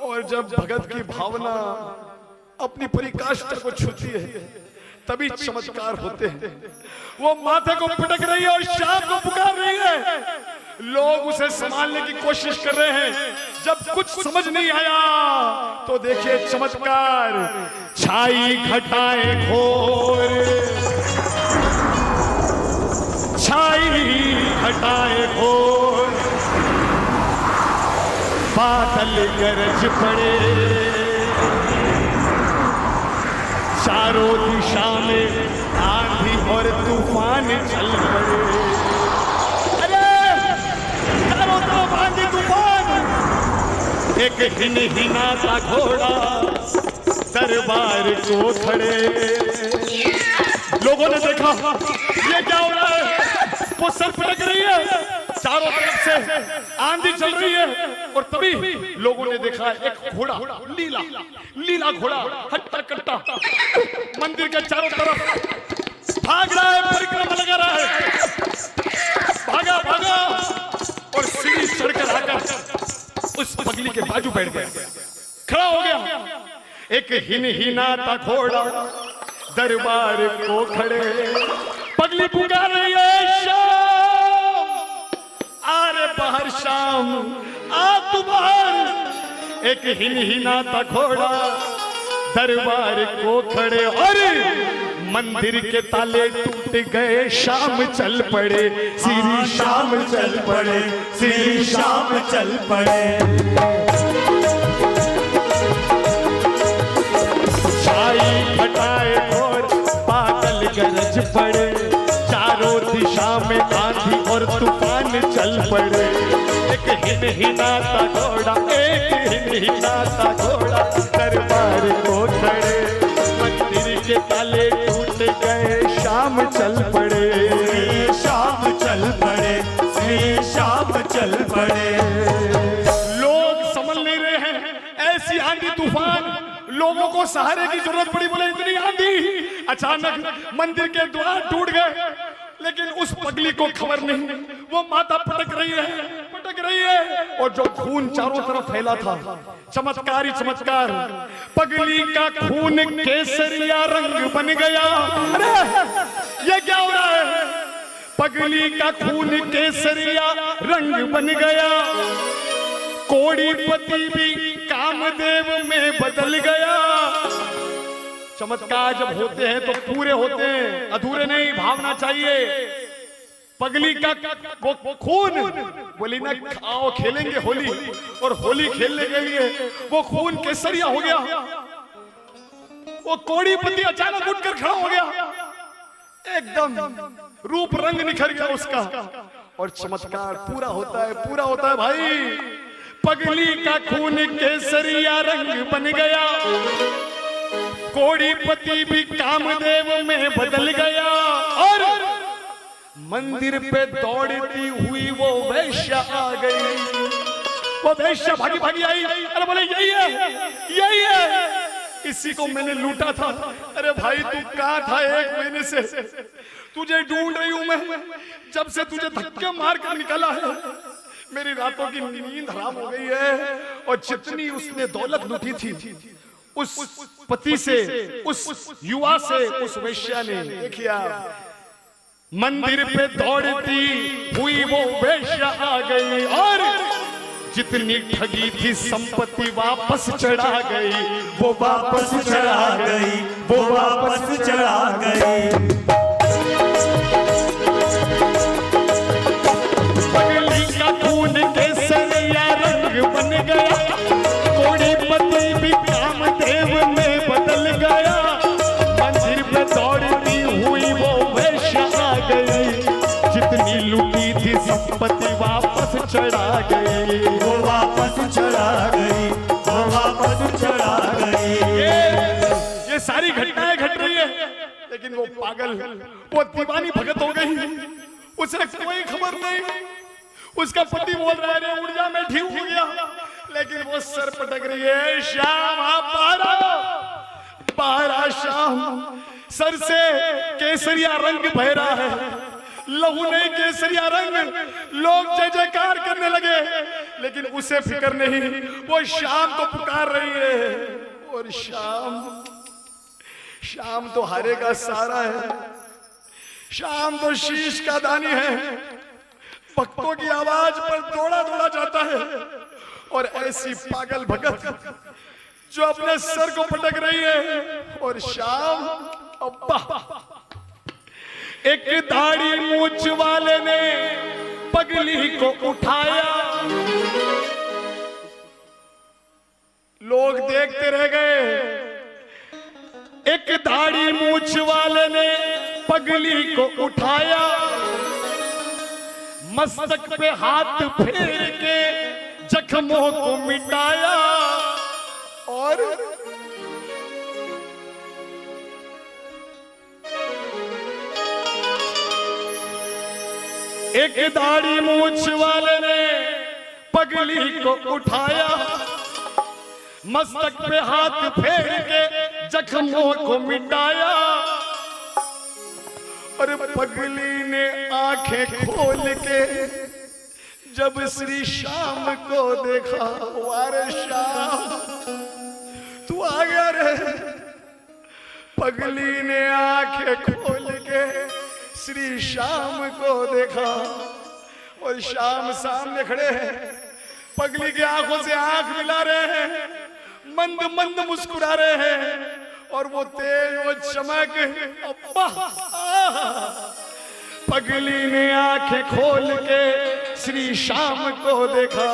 और जब भगत की भावना अपनी परिकाष्ठा को छूती है तभी चमत्कार होते हैं। वो माथे को पटक रही है और श्याम को पुकार रही है। लोग उसे संभालने की कोशिश कर रहे हैं। जब कुछ समझ नहीं आया तो देखिए चमत्कार। छाई घटाए घोर, छाई घटाए घोर, बादल गरज पड़े, चारों दिशा में आंधी और तूफान चल पड़े। अरे चारों तरफ आंधी तूफान, एक हिना सा घोड़ा दरबार को खड़े। लोगों ने देखा ये क्या हो रहा है, वो सर पटक रही है, चारों तरफ से आंधी चल रही है और तभी लोगों ने देखा एक घोड़ा, लीला लीला घोड़ा हट्टा कट्टा मंदिर के चारों तरफ भाग रहा है, परिक्रमा लगा रहा है, भागा भागा और सीढ़ी चढ़कर आकर उस पगली के बाजू बैठ गया, खड़ा हो गया। एक हिनहिना था घोड़ा दरबार को खड़े, पगली पुकार रही है शाम, अरे बाहर शाम आ तू बाहर। एक हिनहिना था घोड़ा दरबार को खड़े और मंदिर के ताले टूट गए, शाम चल पड़े, श्री शाम चल पड़े, श्री शाम चल पड़े। छाई घटाए और बादल गरज पड़े, चारों दिशा में आंधी और तूफान चल पड़े। एक हिनहिना सा घोड़ा, एक हिनहिना सा घोड़ा दरबार को खड़े, मंदिर के ताले टूट गए, शाम चल पड़े, श्री शाम चल पड़े, श्री शाम चल पड़े। लोग समझ नहीं रहे हैं, ऐसी आंधी तूफान, लोगों को सहारे की जरूरत पड़ी, बोले इतनी आंधी। अचानक मंदिर के द्वार टूट गए, लेकिन उस पगली को खबर नहीं, वो माता पटक रही है और जो खून चारों तरफ फैला था, चमत्कार ही चमत्कार, पगली का खून केसरिया रंग बन गया। अरे ये क्या हो रहा है? पगली का खून केसरिया रंग बन गया, कोड़ीपति भी कामदेव में बदल गया। चमत्कार जब होते हैं तो पूरे होते हैं, अधूरे नहीं, भावना चाहिए। पगली का वो खून, बोली ना आओ खेलेंगे होली, और होली खेलने के लिए वो खून केसरिया हो गया। वो कोड़ीपति अचानक उठकर खड़ा हो गया, एकदम रूप रंग निखर गया उसका, और चमत्कार पूरा होता है भाई। पगली का खून केसरिया रंग बन गया, कोड़ीपति भी कामदेव में बदल गया, और मंदिर पे दौड़ती हुई वो वैश्या आ गई। वो वैश्या भागी भागी आई, अरे बोले यही है, इसी को मैंने लूटा था। अरे भाई तू कहाँ था? 1 महीने से तुझे ढूंढ रही हूं मैं, जब से तुझे धक्के मार कर निकाला है, मेरी रातों की नींद हराम हो गई है। और जितनी उसने दौलत लूटी थी उस पति से, उस युवा से, उस वैश्या ने, देखिए मंदिर पे दौड़ती हुई वो वैश्या आ गई, और जितनी ठगी थी संपत्ति वापस चढ़ा गई, वो वापस चढ़ा गई, वो वापस चढ़ा गई। पगली का खून केसरिया रंग बन गया, कोड़ीपति भी कामदेव में बदल गया, मंदिर पे दौड़ती हुई वो वैश्या आ गई, जितनी लूटी थी संपत्ति वापस चढ़ा गई, वो वापस चढ़ा गई, वो वापस चढ़ा गई। ये सारी घटनाएं घट रही है, लेकिन वो पागल, वो दीवानी भगत हो गई, उसे कोई खबर नहीं। उसका पति बोल रहा है रे उड़ जा, मैं ठीक हो गया, लेकिन वो सर पटक रही है, शाम आप बाहर आ शाम, सर से केसरिया रंग बह रहा है, लहू नहीं केसरिया रंग। लोग जय जयकार करने लगे, लेकिन उसे फिक्र नहीं, वो शाम को पुकार रही है, और शाम तो हारे का सारा है, शाम तो शीश का दानी है, भक्तों की आवाज पर दौड़ा दौड़ा जाता है। और ऐसी पागल भगत जो अपने सर को पटक रही है, और शाम अब्बा, एक दाढ़ी मूंछ वाले ने पगली को उठाया, लोग देखते रह गए। एक दाढ़ी मूंछ वाले ने पगली को उठाया, मस्तक पे हाथ फेर के जख्मों को मिटाया, और एक दाढ़ी मूंछ वाले ने पगली को उठाया, मस्तक पे हाथ फेर के जख्मों को मिटाया। और पगली ने आंखें खोल के जब श्री श्याम को देखा, वारे श्याम तू आ गया रे। पगली ने आंखें खोल के श्री श्याम को देखा और श्याम सामने खड़े हैं, पगली की आंखों से आंख मिला रहे हैं, मंद मंद मुस्कुरा रहे हैं और वो तेज वो चमक। अब्बा पगली ने आंखें खोल के श्री श्याम को देखा,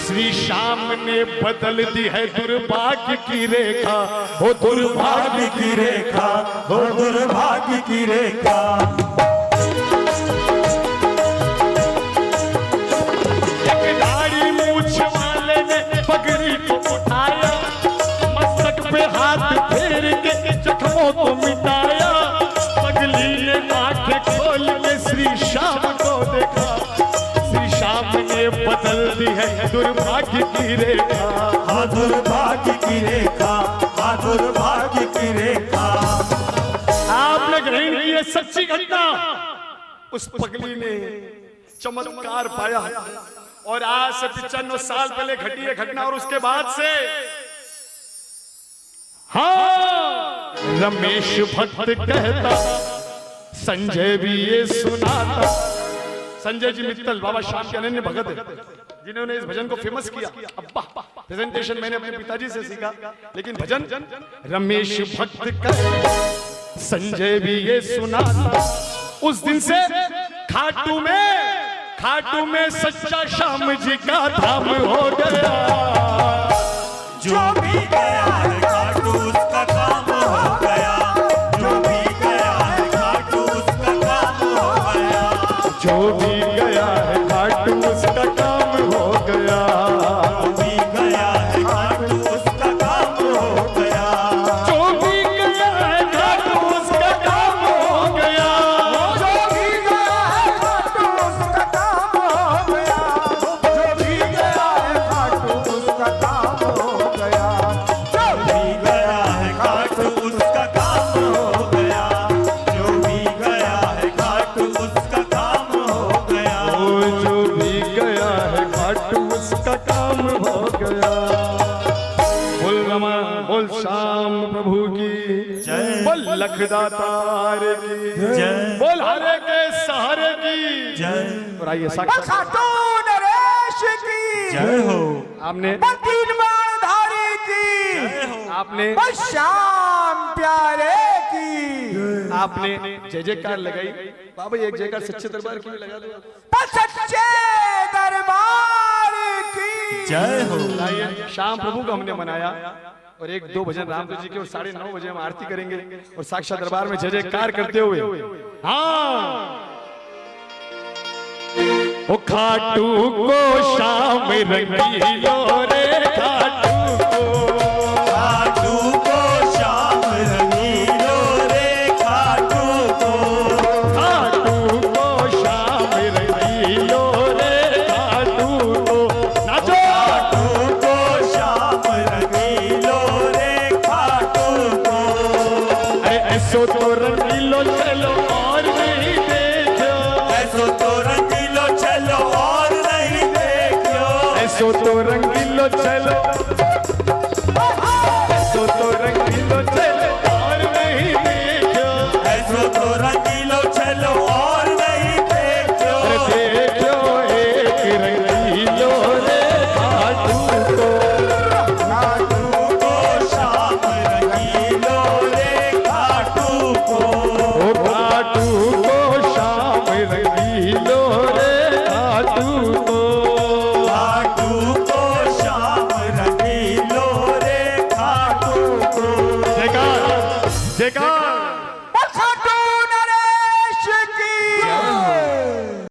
श्री श्याम ने बदल दी है दुर्भाग्य की रेखा, हो दुर्भाग्य की रेखा, हो दुर्भाग्य की रेखा। एक दाढ़ी मूछ वाले ने पगड़ी को उठाया, मस्तक पे हाथ फेर के जख्मों को मिटाया। पगली ने आंखें खोल के श्री श्याम को देखा, श्री श्याम ने बदल दी है दुर्भाग्य की रेखा, हाँ दुर्भाग्य की रेखा, हाँ दुर्भाग्य की रेखा। आपने ग्रहण की है सच्ची घटना। उस पगली ने चमत्कार पाया और आज से 95 साल पहले घटी है घटना। और उसके बाद से हाँ रमेश भट्ट कहता, संजय भी ये सुनाता। संजय जी मित्तल बाबा श्याम के अनन्य भगत है, जिन्होंने इस भजन को फेमस किया। अब्बा प्रेजेंटेशन मैंने अपने पिताजी से सीखा, लेकिन भजन रमेश भट्ट कहता, संजय भी ये सुनाता। उस दिन से खाटू में सच्चा श्याम जी का धाम हो गया। जो भी गया है खाटू उसका काम हो गया, जो भी गया है खाटू उसका काम हो गया, जो भी गया है खाटू उसका काम हो गया, जो भी गया है खाटू उसका काम हो गया, जो भी गया है खाटू उसका काम हो गया, जो भी गया है खाटू उसका काम हो गया, जो भी गया है खाटू उसका काम हो गया, जो भी गया है खाटू उसका काम हो गया, जो भी गया है खाटू उसका काम हो गया, ओ जो भी गया है खाटू उसका काम हो गया। बोल रमा बोल श्याम प्रभु की जय। बोल लखदातार की जय। बोल हरे के सहारे की जय। और आइए बस साक्षात खाटू नरेश की, जय हो, आपने तीन बाणधारी की, आपने बस श्याम प्यारे की, आपने जय जयकार लगाई। बाबा एक जयकार सच्चे दरबार की भी लगा दो। बस सच्चे दरबार की जय हो। आइए श्याम प्रभु को हमने मनाया और 1-2 भजन रामदेव जी के और 9:30 बजे हम आरती करेंगे और साक्षात दरबार में जय जयकार करते हुए हाँ ओ खाटू को श्याम रंगीलो रे खाटू खाटू को श्याम रंगीलो रे खाटू को, खाटू को श्याम रंगीलो रे खाटू को नाचो खाटू को श्याम रंगीलो रे खाटू को, अरे ऐसो तो रंगीलो चलो और नहीं देखो, ऐसो तो रंगीलो चलो और नहीं देखो, ऐसो तो रंगीलो चलो, ऐसो तो रंगीलो चलो और नहीं देखो, ऐसो तो रंगीलो चलो और नहीं देखो, अरे देखो एक रंगीलो रे खाटू को, खाटू को श्याम रंगीलो रे खाटू को, ओ खाटू को श्याम रंगीलो रे खाटू को। खाटू को श्याम रंगीलो रे खाटू को। जयकार जयकार